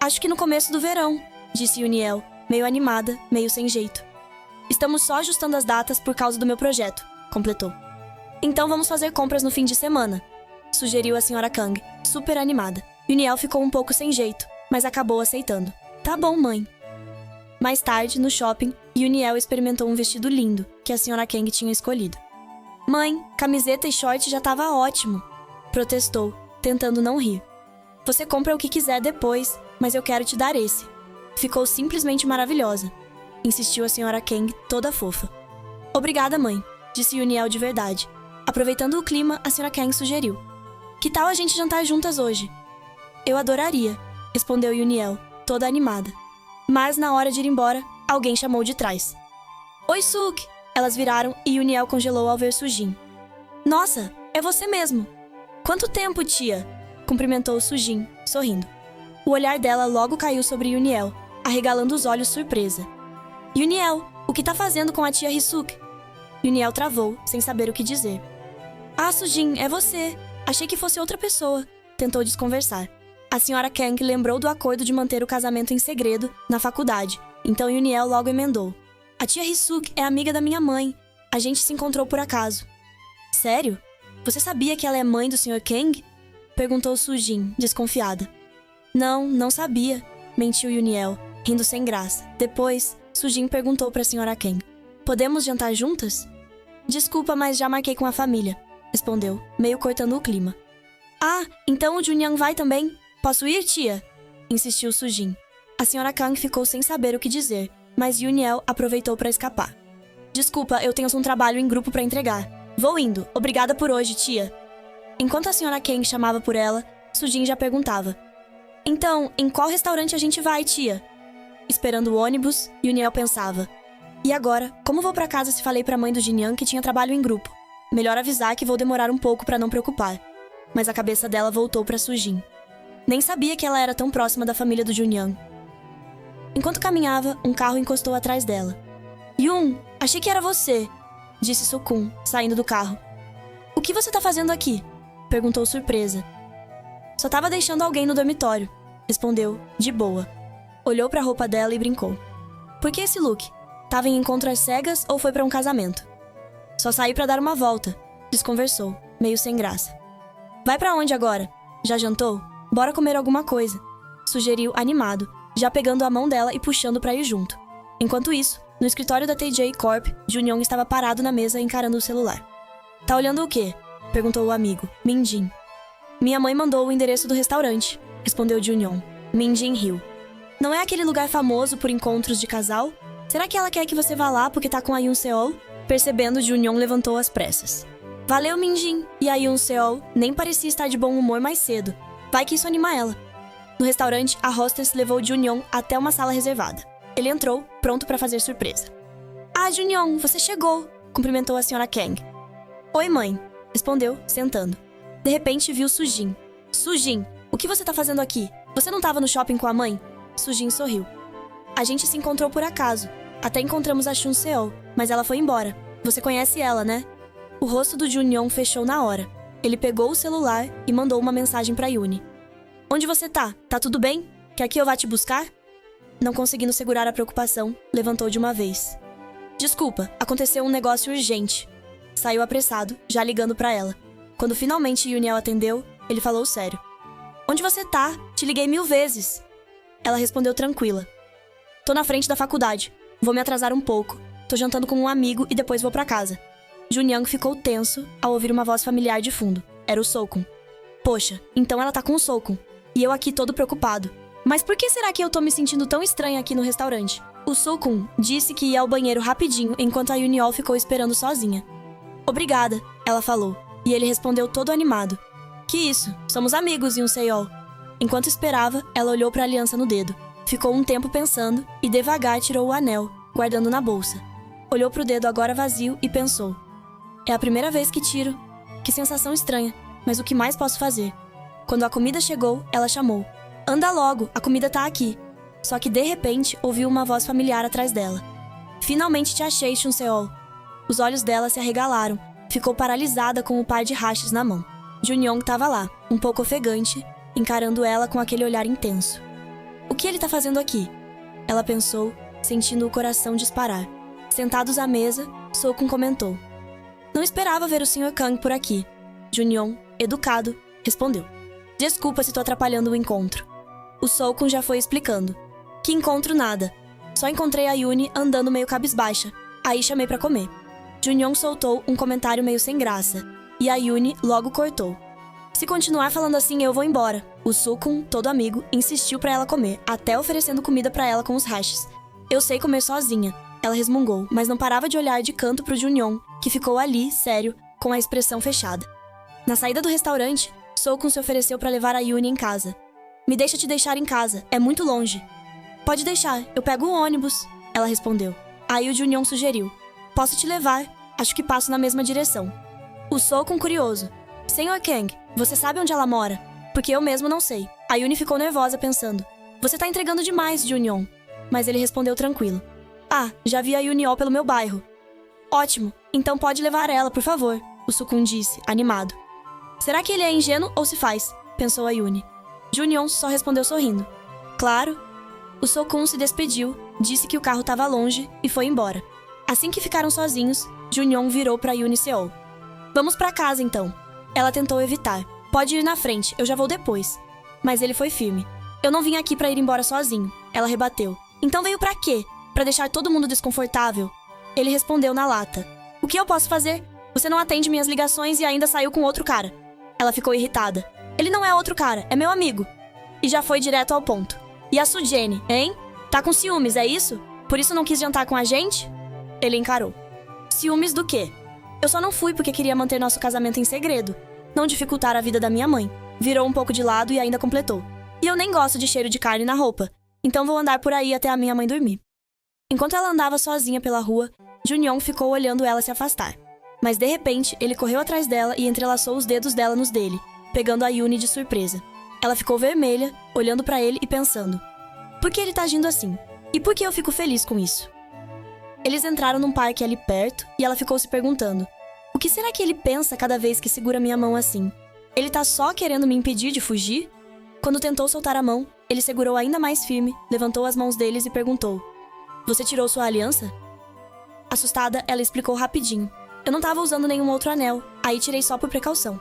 [SPEAKER 1] Acho que no começo do verão, disse Yoon-il, meio animada, meio sem jeito. Estamos só ajustando as datas por causa do meu projeto, completou. Então vamos fazer compras no fim de semana, sugeriu a Sra. Kang, super animada. Yoon-il ficou um pouco sem jeito, mas acabou aceitando. Tá bom, mãe. Mais tarde, no shopping, Yoon-il experimentou um vestido lindo que a Sra. Kang tinha escolhido. Mãe, camiseta e short já tava ótimo, protestou, tentando não rir. Você compra o que quiser depois, mas eu quero te dar esse. Ficou simplesmente maravilhosa, insistiu a Sra. Kang, toda fofa. Obrigada, mãe, disse Yoon-il de verdade. Aproveitando o clima, a Sra. Kang sugeriu. Que tal a gente jantar juntas hoje? Eu adoraria, respondeu Yoon-il, toda animada. Mas na hora de ir embora, alguém chamou de trás. Oi, Suk! Elas viraram e Yoon-il congelou ao ver Sujin. Nossa, é você mesmo! Quanto tempo, tia? Cumprimentou Sujin, sorrindo. O olhar dela logo caiu sobre Yoon-il, arregalando os olhos surpresa. Yoon-il, o que tá fazendo com a tia Hisuk? Yoon-il travou, sem saber o que dizer. Ah, Sujin, é você. Achei que fosse outra pessoa. Tentou desconversar. A Sra. Kang lembrou do acordo de manter o casamento em segredo na faculdade, então Yoon-il logo emendou. A tia Hisuk é amiga da minha mãe. A gente se encontrou por acaso. Sério? Você sabia que ela é mãe do Sr. Kang? Perguntou Sujin, desconfiada. Não sabia, mentiu Yoon-il, rindo sem graça. Depois, Sujin perguntou para a Sra. Kang. Podemos jantar juntas? Desculpa, mas já marquei com a família, respondeu, meio cortando o clima. Ah, então o Junyoung vai também? Posso ir, tia? Insistiu Sujin. A Sra. Kang ficou sem saber o que dizer, mas Yoon-il aproveitou para escapar. Desculpa, eu tenho um trabalho em grupo para entregar. Vou indo. Obrigada por hoje, tia. Enquanto a Sra. Kang chamava por ela, Sujin já perguntava. Então, em qual restaurante a gente vai, tia? Esperando o ônibus, Yoon-il pensava. E agora, como vou para casa se falei para a mãe do Jinyoung que tinha trabalho em grupo? Melhor avisar que vou demorar um pouco para não preocupar. Mas a cabeça dela voltou para Sujin. Nem sabia que ela era tão próxima da família do Junyoung. Enquanto caminhava, um carro encostou atrás dela. Yoon, achei que era você, disse Sukun, saindo do carro. O que você tá fazendo aqui? Perguntou surpresa. Só tava deixando alguém no dormitório, respondeu, de boa. Olhou pra roupa dela e brincou. Por que esse look? Tava em encontro às cegas ou foi pra um casamento? Só saí pra dar uma volta, desconversou. meio sem graça. Vai pra onde agora? Já jantou? Bora comer alguma coisa, sugeriu animado, já pegando a mão dela e puxando pra ir junto. Enquanto isso, no escritório da TJ Corp, Junyoung estava parado na mesa encarando o celular. Tá olhando o quê? Perguntou o amigo, Min-jin. Minha mãe mandou o endereço do restaurante, respondeu Junyoung. Min-jin riu. Não é aquele lugar famoso por encontros de casal? Será que ela quer que você vá lá porque tá com a Yoon Seol? Percebendo, Junyoung levantou às pressas. Valeu, Min-jin. E a Yoon Seol nem parecia estar de bom humor mais cedo. Vai que isso anima ela. No restaurante, a hostess levou Junyoung até uma sala reservada. Ele entrou, pronto para fazer surpresa. Ah, Junyoung, você chegou! Cumprimentou a senhora Kang. Oi, mãe, respondeu, sentando. De repente, viu Sujin. Sujin, o que você tá fazendo aqui? Você não tava no shopping com a mãe? Sujin sorriu. A gente se encontrou por acaso. Até encontramos a Chun Seol, mas ela foi embora. Você conhece ela, né? O rosto do Junyoung fechou na hora. Ele pegou o celular e mandou uma mensagem pra Yuni. Onde você tá? Tá tudo bem? Quer que eu vá te buscar? Não conseguindo segurar a preocupação, levantou de uma vez. Desculpa, aconteceu um negócio urgente. Saiu apressado, já ligando pra ela. Quando finalmente Yuniel atendeu, ele falou sério. Onde você tá? Te liguei 1000 vezes. Ela respondeu tranquila. Tô na frente da faculdade. Vou me atrasar um pouco. Tô jantando com um amigo e depois vou pra casa. Junyoung ficou tenso ao ouvir uma voz familiar de fundo. Era o Sokun. Poxa, então ela tá com o Sokun. E eu aqui todo preocupado. Mas por que será que eu tô me sentindo tão estranha aqui no restaurante? O Sokun disse que ia ao banheiro rapidinho enquanto a Yuniol ficou esperando sozinha. Obrigada, ela falou. E ele respondeu todo animado. Que isso? Somos amigos, Yoon Seol. Enquanto esperava, ela olhou pra aliança no dedo. Ficou um tempo pensando e devagar tirou o anel, guardando na bolsa. Olhou pro dedo agora vazio e pensou. É a primeira vez que tiro. Que sensação estranha, mas o que mais posso fazer? Quando a comida chegou, ela chamou. Anda logo, a comida tá aqui. Só que de repente, ouviu uma voz familiar atrás dela. Finalmente te achei, Chun Seol. Os olhos dela se arregalaram. Ficou paralisada com o par de rachas na mão. Junyoung tava lá, um pouco ofegante, encarando ela com aquele olhar intenso. O que ele tá fazendo aqui? Ela pensou, sentindo o coração disparar. Sentados à mesa, Sokun comentou. Não esperava ver o Sr. Kang por aqui. Junyoung, educado, respondeu. Desculpa se tô atrapalhando o encontro. O Sokun já foi explicando. Que encontro nada. Só encontrei a Yuni andando meio cabisbaixa. Aí chamei pra comer. Junyoung soltou um comentário meio sem graça. E a Yuni logo cortou. Se continuar falando assim, eu vou embora. O Sokun, todo amigo, insistiu pra ela comer, até oferecendo comida pra ela com os hashis. Eu sei comer sozinha. Ela resmungou, mas não parava de olhar de canto pro Junyoung, que ficou ali, sério, com a expressão fechada. Na saída do restaurante, Sokun se ofereceu pra levar a Yuni em casa. Me deixa te deixar em casa, é muito longe. Pode deixar, eu pego o ônibus, ela respondeu. Aí o Junyoung sugeriu. Posso te levar, acho que passo na mesma direção. O Sokun curioso. Sr. Kang, você sabe onde ela mora? Porque eu mesmo não sei. A Yuni ficou nervosa pensando. Você tá entregando demais, Junyoung. Mas ele respondeu tranquilo. Ah, já vi a Yuniol pelo meu bairro. Ótimo, então pode levar ela, por favor, o Sokun disse, animado. Será que ele é ingênuo ou se faz? Pensou a Yuni. Junyoung só respondeu sorrindo. Claro. O Sokun se despediu, disse que o carro estava longe e foi embora. Assim que ficaram sozinhos, Junyoung virou para Yuni Seol. Vamos para casa então. Ela tentou evitar. Pode ir na frente, eu já vou depois. Mas ele foi firme. Eu não vim aqui para ir embora sozinho. Ela rebateu. Então veio para quê? Para deixar todo mundo desconfortável? Ele respondeu na lata. O que eu posso fazer? Você não atende minhas ligações e ainda saiu com outro cara. Ela ficou irritada. Ele não é outro cara, é meu amigo. E já foi direto ao ponto. E a Sujene, hein? Tá com ciúmes, é isso? Por isso não quis jantar com a gente? Ele encarou. Ciúmes do quê? Eu só não fui porque queria manter nosso casamento em segredo. Não dificultar a vida da minha mãe. Virou um pouco de lado e ainda completou. E eu nem gosto de cheiro de carne na roupa. Então vou andar por aí até a minha mãe dormir. Enquanto ela andava sozinha pela rua, Junyoung ficou olhando ela se afastar. Mas de repente, ele correu atrás dela e entrelaçou os dedos dela nos dele, pegando a Yuni de surpresa. Ela ficou vermelha, olhando pra ele e pensando. Por que ele tá agindo assim? E por que eu fico feliz com isso? Eles entraram num parque ali perto e ela ficou se perguntando. O que será que ele pensa cada vez que segura minha mão assim? Ele tá só querendo me impedir de fugir? Quando tentou soltar a mão, ele segurou ainda mais firme, levantou as mãos deles e perguntou. Você tirou sua aliança? Assustada, ela explicou rapidinho. Eu não tava usando nenhum outro anel, aí tirei só por precaução.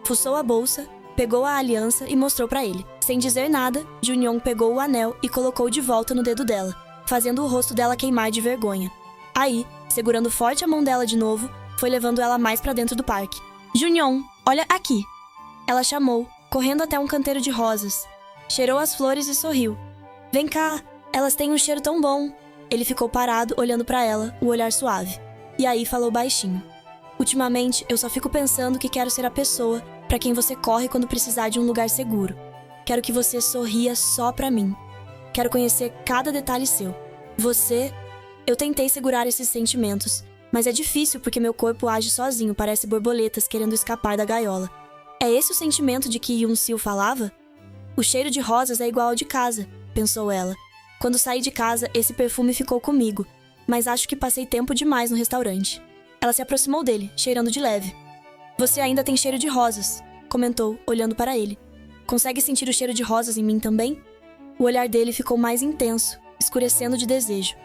[SPEAKER 1] Fuçou a bolsa, pegou a aliança e mostrou pra ele. Sem dizer nada, Junyoung pegou o anel e colocou de volta no dedo dela, fazendo o rosto dela queimar de vergonha. Aí, segurando forte a mão dela de novo, foi levando ela mais pra dentro do parque. Junyoung, olha aqui! Ela chamou, correndo até um canteiro de rosas. Cheirou as flores e sorriu. Vem cá, elas têm um cheiro tão bom. Ele ficou parado, olhando pra ela, o olhar suave. E aí falou baixinho. Ultimamente, eu só fico pensando que quero ser a pessoa pra quem você corre quando precisar de um lugar seguro. Quero que você sorria só pra mim. Quero conhecer cada detalhe seu. Você... Eu tentei segurar esses sentimentos, mas é difícil porque meu corpo age sozinho, parece borboletas querendo escapar da gaiola. É esse o sentimento de que Yoon-sil falava? O cheiro de rosas é igual ao de casa, pensou ela. Quando saí de casa, esse perfume ficou comigo, mas acho que passei tempo demais no restaurante. Ela se aproximou dele, cheirando de leve. Você ainda tem cheiro de rosas, comentou, olhando para ele. Consegue sentir o cheiro de rosas em mim também? O olhar dele ficou mais intenso, escurecendo de desejo.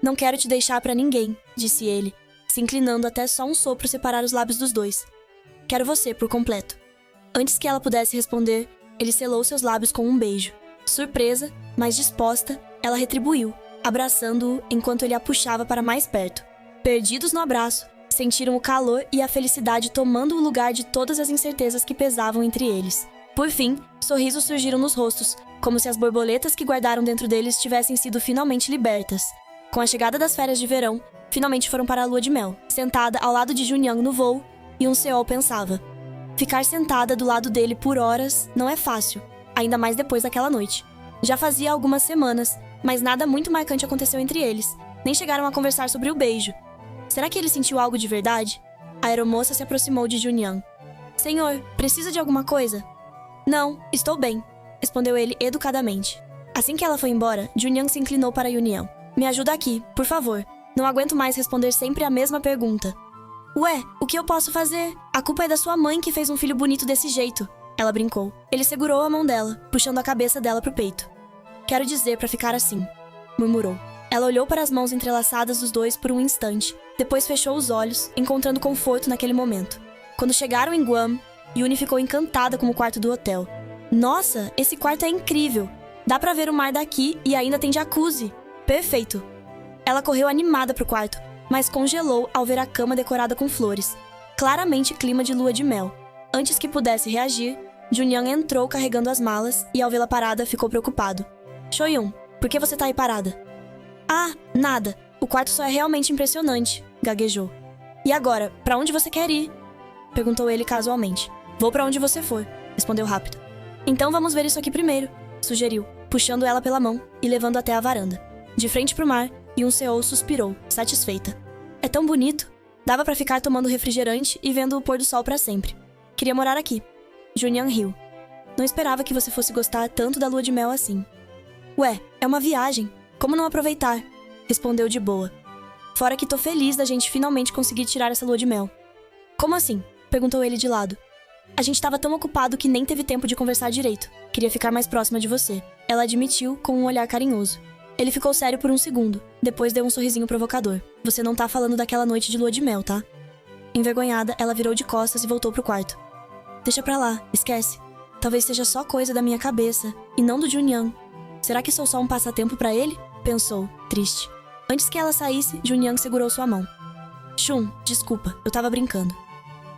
[SPEAKER 1] Não quero te deixar para ninguém, disse ele, se inclinando até só um sopro separar os lábios dos dois. Quero você por completo. Antes que ela pudesse responder, ele selou seus lábios com um beijo. Surpresa, mas disposta, ela retribuiu, abraçando-o enquanto ele a puxava para mais perto. Perdidos no abraço, sentiram o calor e a felicidade tomando o lugar de todas as incertezas que pesavam entre eles. Por fim, sorrisos surgiram nos rostos, como se as borboletas que guardaram dentro deles tivessem sido finalmente libertas. Com a chegada das férias de verão, finalmente foram para a lua de mel. Sentada ao lado de Junyoung no voo, Yoon-seol pensava. Ficar sentada do lado dele por horas não é fácil, ainda mais depois daquela noite. Já fazia algumas semanas, mas nada muito marcante aconteceu entre eles. Nem chegaram a conversar sobre o beijo. Será que ele sentiu algo de verdade? A aeromoça se aproximou de Junyoung. Senhor, precisa de alguma coisa? Não, estou bem, respondeu ele educadamente. Assim que ela foi embora, Junyoung se inclinou para União. Me ajuda aqui, por favor. Não aguento mais responder sempre a mesma pergunta. Ué, o que eu posso fazer? A culpa é da sua mãe que fez um filho bonito desse jeito. Ela brincou. Ele segurou a mão dela, puxando a cabeça dela pro peito. Quero dizer pra ficar assim, murmurou. Ela olhou para as mãos entrelaçadas dos dois por um instante, depois fechou os olhos, encontrando conforto naquele momento. Quando chegaram em Guam, Yuni ficou encantada com o quarto do hotel. Nossa, esse quarto é incrível! Dá pra ver o mar daqui e ainda tem jacuzzi. Perfeito! Ela correu animada pro quarto, mas congelou ao ver a cama decorada com flores. Claramente clima de lua de mel. Antes que pudesse reagir, Junyoung entrou carregando as malas e ao vê-la parada ficou preocupado. Choyun, por que você tá aí parada? Ah, nada. O quarto só é realmente impressionante, gaguejou. E agora, pra onde você quer ir? Perguntou ele casualmente. Vou pra onde você for, respondeu rápido. Então vamos ver isso aqui primeiro, sugeriu, puxando ela pela mão e levando até a varanda. De frente pro mar, Yoon-seol suspirou, satisfeita. É tão bonito. Dava pra ficar tomando refrigerante e vendo o pôr do sol pra sempre. Queria morar aqui. Junyoung riu. Não esperava que você fosse gostar tanto da lua de mel assim. Ué, é uma viagem. Como não aproveitar? Respondeu de boa. Fora que tô feliz da gente finalmente conseguir tirar essa lua de mel. Como assim? Perguntou ele de lado. A gente tava tão ocupado que nem teve tempo de conversar direito. Queria ficar mais próxima de você. Ela admitiu com um olhar carinhoso. Ele ficou sério por um segundo. Depois deu um sorrisinho provocador. Você não tá falando daquela noite de lua de mel, tá? Envergonhada, ela virou de costas e voltou pro quarto. Deixa pra lá, esquece. Talvez seja só coisa da minha cabeça, e não do Junyoung. Será que sou só um passatempo pra ele? Pensou, triste. Antes que ela saísse, Junyoung segurou sua mão. Shun, desculpa, eu tava brincando.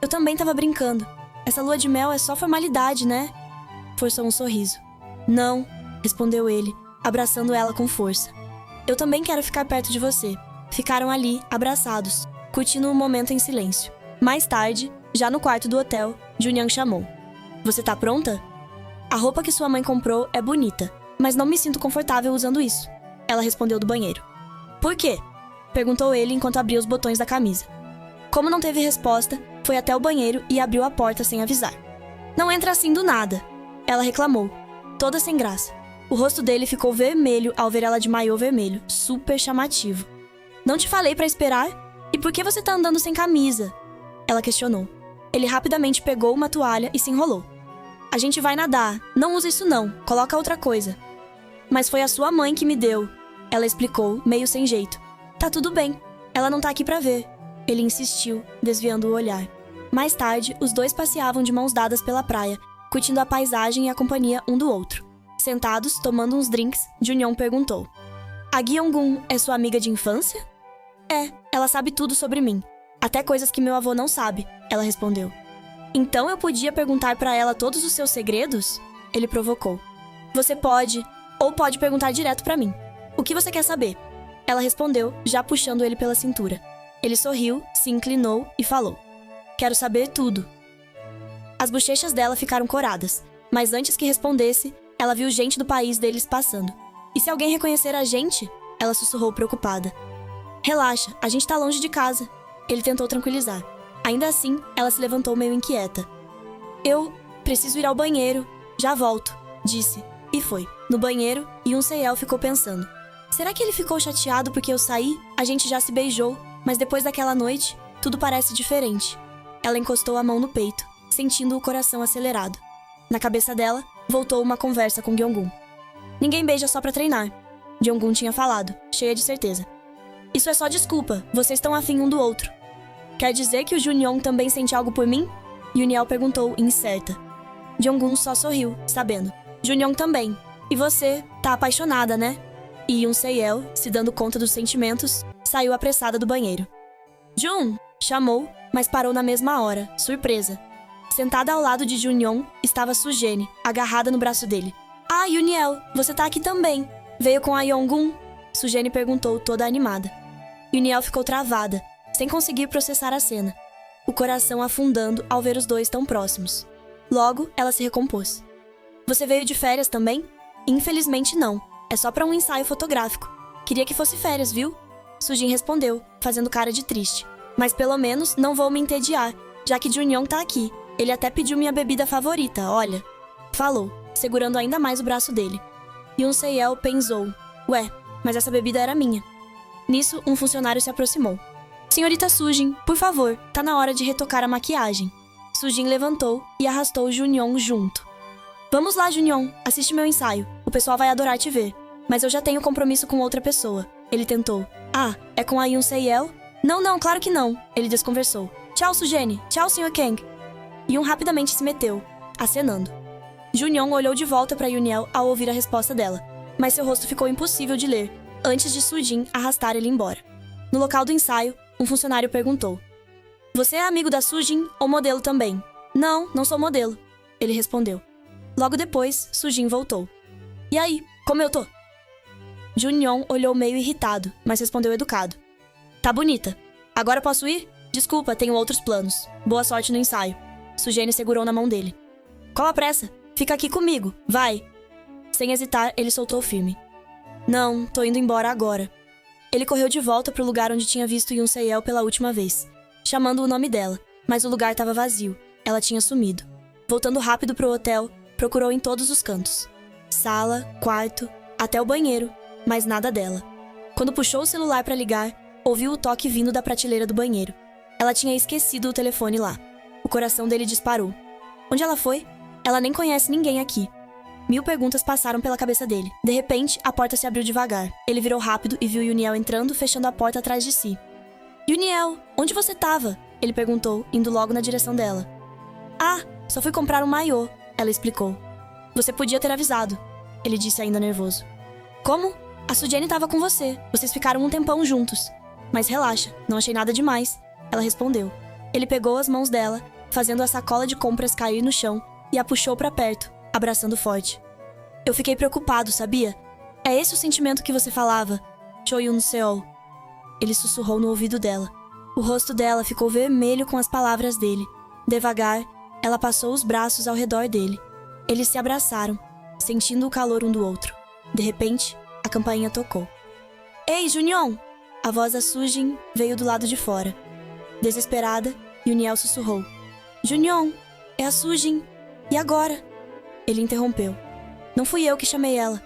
[SPEAKER 1] Eu também tava brincando. Essa lua de mel é só formalidade, né? Forçou um sorriso. Não, respondeu ele, abraçando ela com força. Eu também quero ficar perto de você. Ficaram ali, abraçados, curtindo o momento em silêncio. Mais tarde, já no quarto do hotel, Junyoung chamou. Você tá pronta? A roupa que sua mãe comprou é bonita, mas não me sinto confortável usando isso. Ela respondeu do banheiro. Por quê? Perguntou ele enquanto abria os botões da camisa. Como não teve resposta, foi até o banheiro e abriu a porta sem avisar. Não entra assim do nada. Ela reclamou, toda sem graça. O rosto dele ficou vermelho ao ver ela de maiô vermelho, super chamativo. Não te falei pra esperar? E por que você tá andando sem camisa? Ela questionou. Ele rapidamente pegou uma toalha e se enrolou. A gente vai nadar. Não usa isso não. Coloca outra coisa. Mas foi a sua mãe que me deu. Ela explicou, meio sem jeito. Tá tudo bem. Ela não tá aqui pra ver. Ele insistiu, desviando o olhar. Mais tarde, os dois passeavam de mãos dadas pela praia, curtindo a paisagem e a companhia um do outro. Sentados, tomando uns drinks, Junyoung perguntou: "A Gyeonggun é sua amiga de infância?" "É, ela sabe tudo sobre mim. Até coisas que meu avô não sabe", ela respondeu. "Então eu podia perguntar pra ela todos os seus segredos?" Ele provocou. "Você pode, ou pode perguntar direto pra mim. O que você quer saber?" Ela respondeu, já puxando ele pela cintura. Ele sorriu, se inclinou e falou: "Quero saber tudo." As bochechas dela ficaram coradas, mas antes que respondesse, ela viu gente do país deles passando. "E se alguém reconhecer a gente?" Ela sussurrou preocupada. "Relaxa, a gente tá longe de casa." Ele tentou tranquilizar. Ainda assim, ela se levantou meio inquieta. "Eu preciso ir ao banheiro. Já volto", disse, e foi. No banheiro, Yoon Se-yeol ficou pensando: será que ele ficou chateado porque eu saí? A gente já se beijou, mas depois daquela noite, tudo parece diferente. Ela encostou a mão no peito, sentindo o coração acelerado. Na cabeça dela, voltou uma conversa com Gyeonggun. "Ninguém beija só pra treinar", Gyeonggun tinha falado, cheia de certeza. "Isso é só desculpa, vocês estão afim um do outro." "Quer dizer que o Junyoung também sente algo por mim?" Yuniel perguntou, incerta. Gyeonggun só sorriu, sabendo. "Junyoung também. E você tá apaixonada, né?" E Yoon Se-yeol, se dando conta dos sentimentos, saiu apressada do banheiro. "Jun!" chamou, mas parou na mesma hora, surpresa. Sentada ao lado de Junyoung estava Sujene, agarrada no braço dele. "Ah, Yuniel, você tá aqui também. Veio com a Yonggun?" Sujene perguntou, toda animada. Yuniel ficou travada, sem conseguir processar a cena, o coração afundando ao ver os dois tão próximos. Logo, ela se recompôs. "Você veio de férias também?" "Infelizmente não. É só pra um ensaio fotográfico. Queria que fosse férias, viu?" Sujin respondeu, fazendo cara de triste. "Mas pelo menos não vou me entediar, já que Junyoung tá aqui. Ele até pediu minha bebida favorita, olha." Falou, segurando ainda mais o braço dele. Yoon Se-yeol pensou: "Ué, mas essa bebida era minha." Nisso, um funcionário se aproximou. "Senhorita Sujin, por favor, tá na hora de retocar a maquiagem." Sujin levantou e arrastou Junyoung junto. "Vamos lá, Junyoung, assiste meu ensaio. O pessoal vai adorar te ver. Mas eu já tenho compromisso com outra pessoa." Ele tentou. "Ah, é com a Yoon Se-yeol?" Não, claro que não." Ele desconversou. "Tchau, Sujene. Tchau, Sr. Kang." Yoon rapidamente se meteu, acenando. Junyoung olhou de volta para Yuniel ao ouvir a resposta dela, mas seu rosto ficou impossível de ler, antes de Sujin arrastar ele embora. No local do ensaio, um funcionário perguntou: "Você é amigo da Sujin ou modelo também?" Não sou modelo," ele respondeu. Logo depois, Sujin voltou. "E aí, como eu tô?" Junyoung olhou meio irritado, mas respondeu educado: "Tá bonita. Agora posso ir? Desculpa, tenho outros planos. Boa sorte no ensaio." Sujene segurou na mão dele. "Qual a pressa? Fica aqui comigo, vai." Sem hesitar, ele soltou firme. "Não, tô indo embora agora." Ele correu de volta pro lugar onde tinha visto Yoon Se-yeol pela última vez, chamando o nome dela, mas o lugar estava vazio. Ela tinha sumido. Voltando rápido pro hotel, procurou em todos os cantos. Sala, quarto, até o banheiro, mas nada dela. Quando puxou o celular para ligar, ouviu o toque vindo da prateleira do banheiro. Ela tinha esquecido o telefone lá. O coração dele disparou. Onde ela foi? Ela nem conhece ninguém aqui. 1000 perguntas passaram pela cabeça dele. De repente, a porta se abriu devagar. Ele virou rápido e viu Yuniel entrando, fechando a porta atrás de si. "Yuniel, onde você tava?" ele perguntou, indo logo na direção dela. "Ah, só fui comprar um maiô", ela explicou. "Você podia ter avisado", ele disse ainda nervoso. "Como? A Sujene tava com você. Vocês ficaram um tempão juntos." "Mas relaxa, não achei nada demais", ela respondeu. Ele pegou as mãos dela, fazendo a sacola de compras cair no chão, e a puxou pra perto, abraçando forte. "Eu fiquei preocupado, sabia? É esse o sentimento que você falava, Choyun Seol." Ele sussurrou no ouvido dela. O rosto dela ficou vermelho com as palavras dele. Devagar, ela passou os braços ao redor dele. Eles se abraçaram, sentindo o calor um do outro. De repente, a campainha tocou. "Ei, Junyoung!" A voz da Sujin veio do lado de fora. Desesperada, Yuniel sussurrou: "Junyoung, é a Sujin. E agora?" Ele interrompeu. "Não fui eu que chamei ela.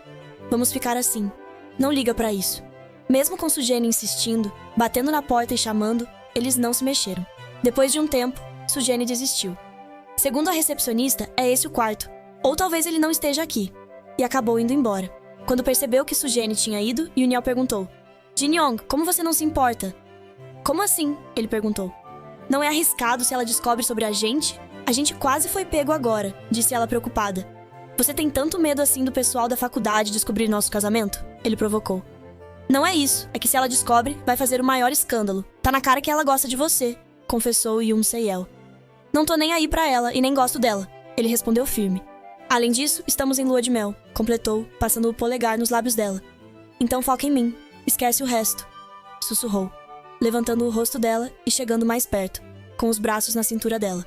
[SPEAKER 1] Vamos ficar assim. Não liga pra isso." Mesmo com Sujene insistindo, batendo na porta e chamando, eles não se mexeram. Depois de um tempo, Sujene desistiu. Segundo a recepcionista, é esse o quarto. Ou talvez ele não esteja aqui. E acabou indo embora. Quando percebeu que Sujene tinha ido, Yuniel perguntou: "Jinyoung, como você não se importa?" Como assim? Ele perguntou. Não é arriscado se ela descobre sobre a gente? A gente quase foi pego agora, disse ela preocupada. Você tem tanto medo assim do pessoal da faculdade descobrir nosso casamento? Ele provocou. Não é isso, é que se ela descobre, vai fazer o maior escândalo. Tá na cara que ela gosta de você, confessou Yoon Se-yeol. Não tô nem aí pra ela e nem gosto dela, ele respondeu firme. Além disso, estamos em lua de mel, completou, passando o polegar nos lábios dela. Então foca em mim, esquece o resto, sussurrou, levantando o rosto dela e chegando mais perto, com os braços na cintura dela.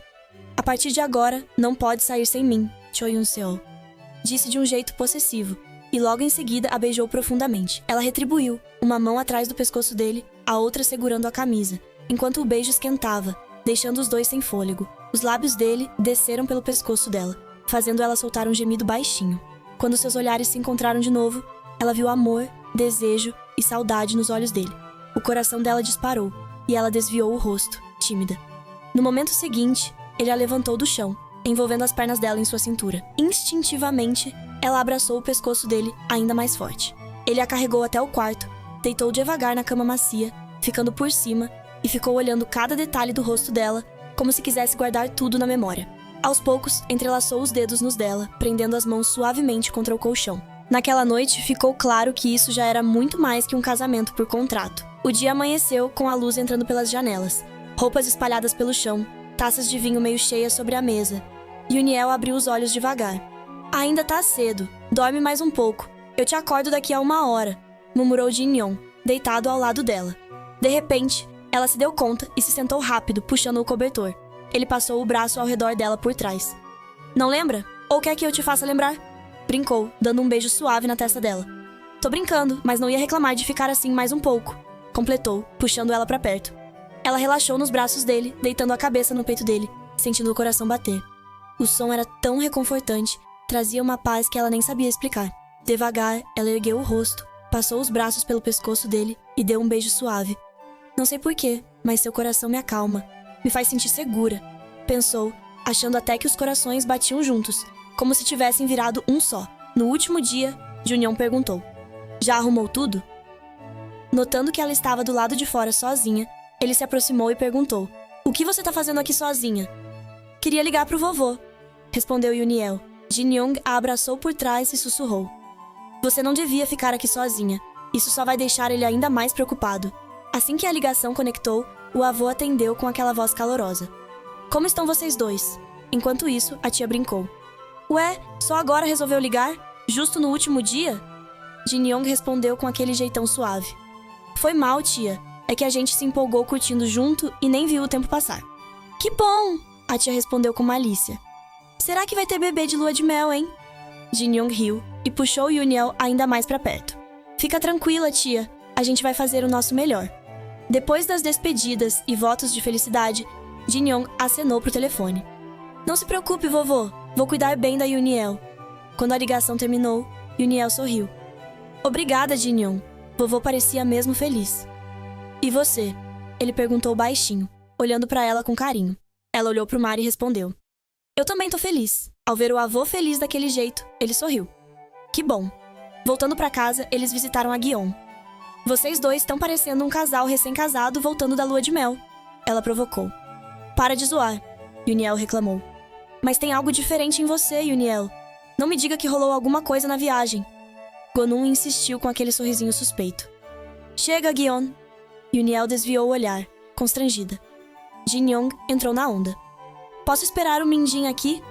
[SPEAKER 1] A partir de agora, não pode sair sem mim, Choi Yoon-seol, disse de um jeito possessivo, e logo em seguida a beijou profundamente. Ela retribuiu, uma mão atrás do pescoço dele, a outra segurando a camisa, enquanto o beijo esquentava, deixando os dois sem fôlego. Os lábios dele desceram pelo pescoço dela, fazendo ela soltar um gemido baixinho. Quando seus olhares se encontraram de novo, ela viu amor, desejo e saudade nos olhos dele. O coração dela disparou, e ela desviou o rosto, tímida. No momento seguinte, ele a levantou do chão, envolvendo as pernas dela em sua cintura. Instintivamente, ela abraçou o pescoço dele ainda mais forte. Ele a carregou até o quarto, deitou devagar na cama macia, ficando por cima, e ficou olhando cada detalhe do rosto dela, como se quisesse guardar tudo na memória. Aos poucos, entrelaçou os dedos nos dela, prendendo as mãos suavemente contra o colchão. Naquela noite, ficou claro que isso já era muito mais que um casamento por contrato. O dia amanheceu com a luz entrando pelas janelas, roupas espalhadas pelo chão, taças de vinho meio cheias sobre a mesa. Yuniel abriu os olhos devagar. Ainda tá cedo, dorme mais um pouco. Eu te acordo daqui a 1 hora, murmurou Jin-young, deitado ao lado dela. De repente, ela se deu conta e se sentou rápido, puxando o cobertor. Ele passou o braço ao redor dela por trás. Não lembra? Ou quer que eu te faça lembrar? Brincou, dando um beijo suave na testa dela. Tô brincando, mas não ia reclamar de ficar assim mais um pouco, completou, puxando ela pra perto. Ela relaxou nos braços dele, deitando a cabeça no peito dele, sentindo o coração bater. O som era tão reconfortante, trazia uma paz que ela nem sabia explicar. Devagar, ela ergueu o rosto, passou os braços pelo pescoço dele e deu um beijo suave. Não sei porquê, mas seu coração me acalma, me faz sentir segura, pensou, achando até que os corações batiam juntos, como se tivessem virado um só. No último dia, Junião perguntou: Já arrumou tudo? Notando que ela estava do lado de fora sozinha, ele se aproximou e perguntou: O que você tá fazendo aqui sozinha? Queria ligar pro vovô, respondeu Yuniel. Jin-young a abraçou por trás e sussurrou: Você não devia ficar aqui sozinha. Isso só vai deixar ele ainda mais preocupado. Assim que a ligação conectou, o avô atendeu com aquela voz calorosa. Como estão vocês dois? Enquanto isso, a tia brincou. Ué, só agora resolveu ligar? Justo no último dia? Jin-young respondeu com aquele jeitão suave. Foi mal, tia. É que a gente se empolgou curtindo junto e nem viu o tempo passar. Que bom! A tia respondeu com malícia. Será que vai ter bebê de lua de mel, hein? Jin-young riu e puxou Yuniel ainda mais pra perto. Fica tranquila, tia. A gente vai fazer o nosso melhor. Depois das despedidas e votos de felicidade, Jin-young acenou pro telefone. Não se preocupe, vovô. Vou cuidar bem da Yuniel. Quando a ligação terminou, Yuniel sorriu. Obrigada, Jin-young. Vovô parecia mesmo feliz. E você? Ele perguntou baixinho, olhando pra ela com carinho. Ela olhou pro mar e respondeu. Eu também tô feliz. Ao ver o avô feliz daquele jeito, ele sorriu. Que bom. Voltando pra casa, eles visitaram a Guion. Vocês dois estão parecendo um casal recém-casado voltando da lua de mel. Ela provocou. Para de zoar, Yuniel reclamou. Mas tem algo diferente em você, Yuniel. Não me diga que rolou alguma coisa na viagem. Gonun insistiu com aquele sorrisinho suspeito. Chega, Guion. Yuniel desviou o olhar, constrangida. Jin-young entrou na onda. Posso esperar o Minjin aqui?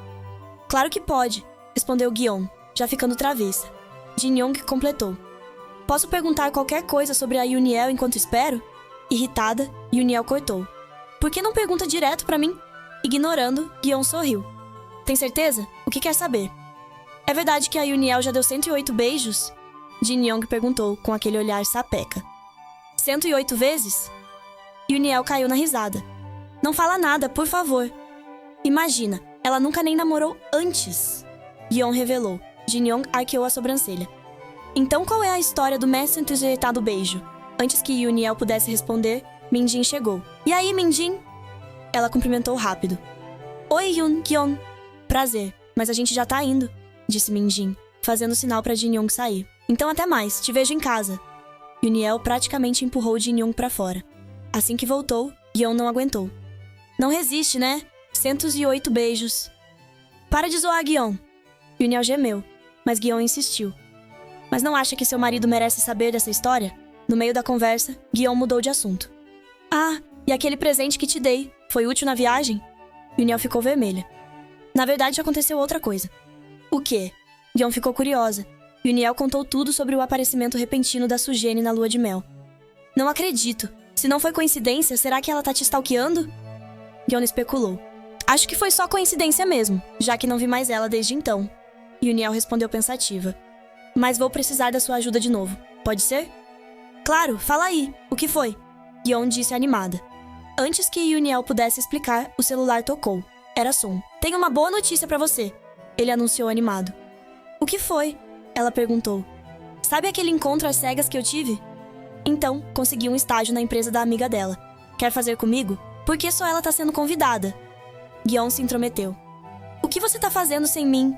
[SPEAKER 1] Claro que pode, respondeu Guion, já ficando travessa. Jin-young completou. Posso perguntar qualquer coisa sobre a Yuniel enquanto espero? Irritada, Yuniel cortou. Por que não pergunta direto pra mim? Ignorando, Guion sorriu. Tem certeza? O que quer saber? É verdade que a Yuniel já deu 108 beijos? Jin-young perguntou com aquele olhar sapeca. 108 vezes? Yuniel caiu na risada. Não fala nada, por favor. Imagina, ela nunca nem namorou antes. Guion revelou. Jin-young arqueou a sobrancelha. Então qual é a história do mestre entrejeitado beijo? Antes que Yuniel pudesse responder, Minjin chegou. E aí, Minjin? Ela cumprimentou rápido. Oi, Yun, Guion. Prazer, mas a gente já tá indo, disse Minjin, fazendo sinal pra Jin-young sair. Então até mais, te vejo em casa. Yuniel praticamente empurrou Jin-young pra fora. Assim que voltou, Guion não aguentou. Não resiste, né? 108 beijos. Para de zoar, Guion. Yuniel gemeu, mas Guion insistiu. Mas não acha que seu marido merece saber dessa história? No meio da conversa, Guion mudou de assunto. Ah, e aquele presente que te dei, foi útil na viagem? Yuniel ficou vermelha. Na verdade, aconteceu outra coisa. O quê? Guion ficou curiosa. Yuniel contou tudo sobre o aparecimento repentino da Sujene na lua de mel. Não acredito. Se não foi coincidência, será que ela tá te stalkeando? Guion especulou. Acho que foi só coincidência mesmo, já que não vi mais ela desde então. Yuniel respondeu pensativa. Mas vou precisar da sua ajuda de novo. Pode ser? Claro, fala aí. O que foi? Guion disse animada. Antes que Yuniel pudesse explicar, o celular tocou. Era Som. Tenho uma boa notícia pra você, ele anunciou animado. O que foi? Ela perguntou. Sabe aquele encontro às cegas que eu tive? Então, consegui um estágio na empresa da amiga dela. Quer fazer comigo? Por que só ela tá sendo convidada? Guion se intrometeu. O que você tá fazendo sem mim?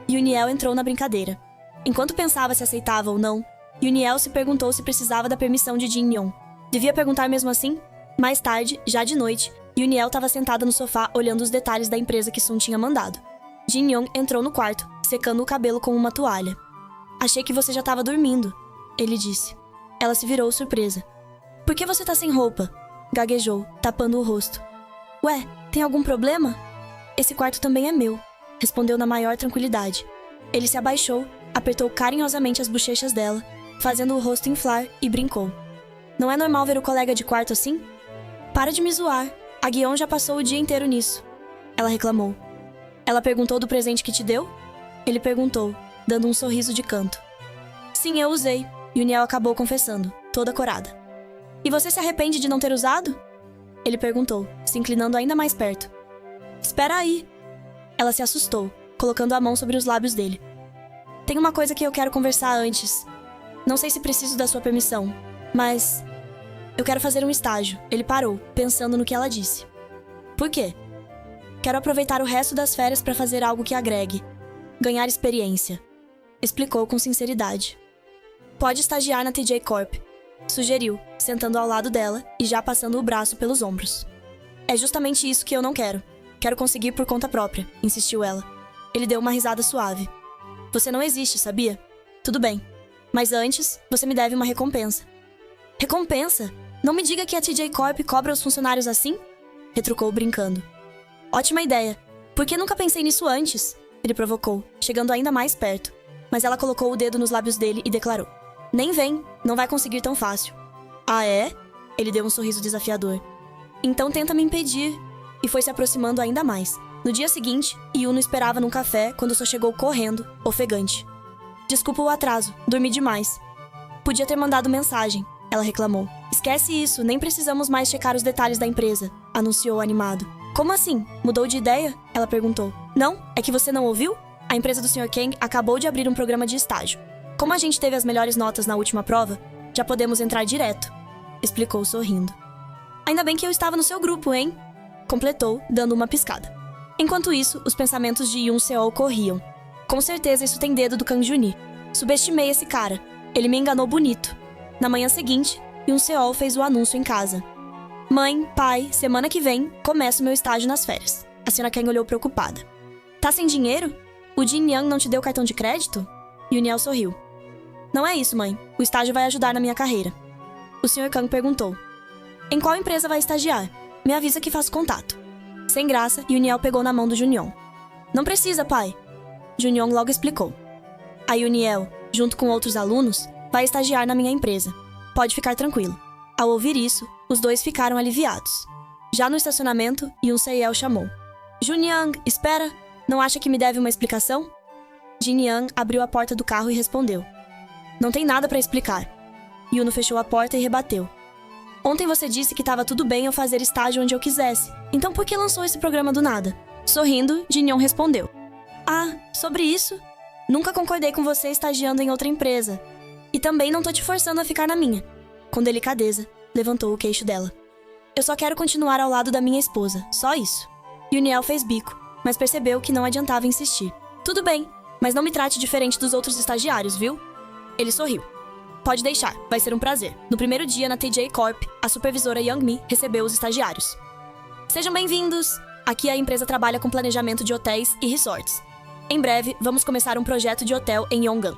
[SPEAKER 1] Yuniel entrou na brincadeira. Enquanto pensava se aceitava ou não, Yuniel se perguntou se precisava da permissão de Jin Yon. Devia perguntar mesmo assim? Mais tarde, já de noite, Yuniel estava sentada no sofá olhando os detalhes da empresa que Sun tinha mandado. Jin Yon entrou no quarto, secando o cabelo com uma toalha. Achei que você já estava dormindo, ele disse. Ela se virou surpresa. Por que você tá sem roupa? Gaguejou, tapando o rosto. Ué, tem algum problema? Esse quarto também é meu, respondeu na maior tranquilidade. Ele se abaixou, apertou carinhosamente as bochechas dela, fazendo o rosto inflar, e brincou. Não é normal ver o colega de quarto assim? Para de me zoar. A Guion já passou o dia inteiro nisso. Ela reclamou. Ela perguntou do presente que te deu? Ele perguntou, dando um sorriso de canto. Sim, eu usei. Yuniel acabou confessando, toda corada. E você se arrepende de não ter usado? Ele perguntou, se inclinando ainda mais perto. Espera aí. Ela se assustou, colocando a mão sobre os lábios dele. Tem uma coisa que eu quero conversar antes. Não sei se preciso da sua permissão, mas... Eu quero fazer um estágio. Ele parou, pensando no que ela disse. Por quê? Quero aproveitar o resto das férias para fazer algo que agregue. Ganhar experiência. Explicou com sinceridade. Pode estagiar na TJ Corp. Sugeriu, sentando ao lado dela e já passando o braço pelos ombros. É justamente isso que eu não quero. Quero conseguir por conta própria, insistiu ela. Ele deu uma risada suave. Você não existe, sabia? Tudo bem. Mas antes, você me deve uma recompensa. Recompensa? Não me diga que a TJ Corp cobra os funcionários assim? Retrucou brincando. Ótima ideia. Por que nunca pensei nisso antes? Ele provocou, chegando ainda mais perto. Mas ela colocou o dedo nos lábios dele e declarou. Nem vem, não vai conseguir tão fácil. Ah, é? Ele deu um sorriso desafiador. Então tenta me impedir. E foi se aproximando ainda mais. No dia seguinte, Yuno esperava num café quando só chegou correndo, ofegante. Desculpa o atraso, dormi demais. Podia ter mandado mensagem, ela reclamou. Esquece isso, nem precisamos mais checar os detalhes da empresa, anunciou animado. Como assim? Mudou de ideia? Ela perguntou. Não? É que você não ouviu? A empresa do Sr. Kang acabou de abrir um programa de estágio. Como a gente teve as melhores notas na última prova, já podemos entrar direto, explicou sorrindo. Ainda bem que eu estava no seu grupo, hein? Completou, dando uma piscada. Enquanto isso, os pensamentos de Yoon Seol corriam. Com certeza isso tem dedo do Kang Juni. Subestimei esse cara. Ele me enganou bonito. Na manhã seguinte, Yoon Seol fez o anúncio em casa. Mãe, pai, semana que vem, começo meu estágio nas férias. A Sra. Kang olhou preocupada. Tá sem dinheiro? O Jin Yang não te deu cartão de crédito? Yuniel sorriu. Não é isso, mãe. O estágio vai ajudar na minha carreira. O Sr. Kang perguntou. Em qual empresa vai estagiar? Me avisa que faço contato. Sem graça, Yuniel pegou na mão do Junion. Não precisa, pai. Junion logo explicou. A Yuniel, junto com outros alunos, vai estagiar na minha empresa. Pode ficar tranquilo. Ao ouvir isso, os dois ficaram aliviados. Já no estacionamento, Yoon Se-yeol chamou. Juniang, espera! Não acha que me deve uma explicação? Jin Yang abriu a porta do carro e respondeu. Não tem nada para explicar. Yuno fechou a porta e rebateu. Ontem você disse que estava tudo bem eu fazer estágio onde eu quisesse. Então por que lançou esse programa do nada? Sorrindo, Jin Yong respondeu. Ah, sobre isso? Nunca concordei com você estagiando em outra empresa. E também não tô te forçando a ficar na minha. Com delicadeza, levantou o queixo dela. Eu só quero continuar ao lado da minha esposa, só isso. Yuniel fez bico, mas percebeu que não adiantava insistir. Tudo bem, mas não me trate diferente dos outros estagiários, viu? Ele sorriu. Pode deixar, vai ser um prazer. No primeiro dia na TJ Corp, a supervisora Young-mi recebeu os estagiários. Sejam bem-vindos! Aqui a empresa trabalha com planejamento de hotéis e resorts. Em breve, vamos começar um projeto de hotel em Yongan.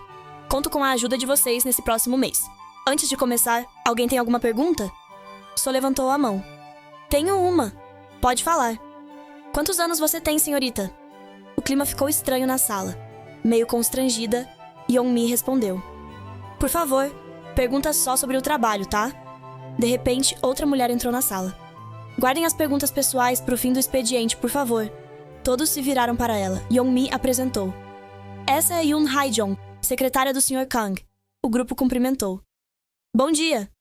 [SPEAKER 1] Conto com a ajuda de vocês nesse próximo mês. Antes de começar, alguém tem alguma pergunta? So levantou a mão. Tenho uma. Pode falar. Quantos anos você tem, senhorita? O clima ficou estranho na sala. Meio constrangida, Yeon-mi respondeu. Por favor, pergunta só sobre o trabalho, tá? De repente, outra mulher entrou na sala. Guardem as perguntas pessoais pro fim do expediente, por favor. Todos se viraram para ela. Yeon-mi apresentou. Essa é Yoon Hae-jong, secretária do Sr. Kang. O grupo cumprimentou. Bom dia!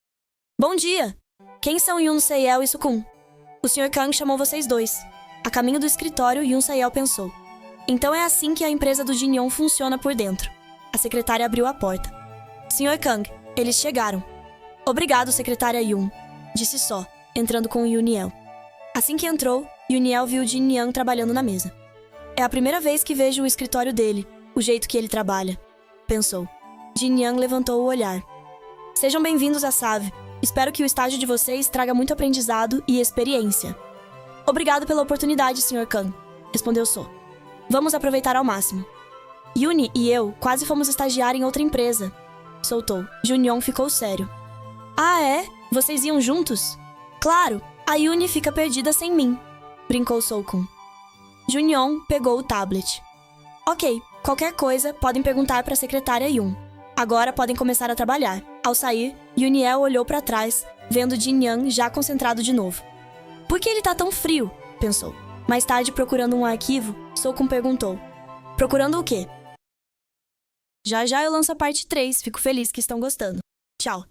[SPEAKER 1] Bom dia! Quem são Yoon Se-yeol e Sukun? O Sr. Kang chamou vocês dois. A caminho do escritório, Yoon Se-yeol pensou. Então é assim que a empresa do Jin-young funciona por dentro. A secretária abriu a porta. Sr. Kang, eles chegaram. Obrigado, secretária Yoon, disse só, entrando com Yoon-yeol. Assim que entrou, Yoon-yeol viu Jin-young trabalhando na mesa. É a primeira vez que vejo o escritório dele, o jeito que ele trabalha, pensou. Jin-young levantou o olhar. Sejam bem-vindos a SAV. Espero que o estágio de vocês traga muito aprendizado e experiência. Obrigado pela oportunidade, Sr. Kang, respondeu So. Vamos aproveitar ao máximo. Yuni e eu quase fomos estagiar em outra empresa, soltou. Jun-young ficou sério. Ah, é? Vocês iam juntos? Claro, a Yuni fica perdida sem mim, brincou So-kun. Jun-young pegou o tablet. Ok, qualquer coisa podem perguntar para a secretária Yoon. Agora podem começar a trabalhar. Ao sair, Yoon-yeol olhou para trás, vendo Jin-young já concentrado de novo. Por que ele tá tão frio? Pensou. Mais tarde, procurando um arquivo, So-kun perguntou. Procurando o quê? Já já eu lanço a parte 3, fico feliz que estão gostando. Tchau.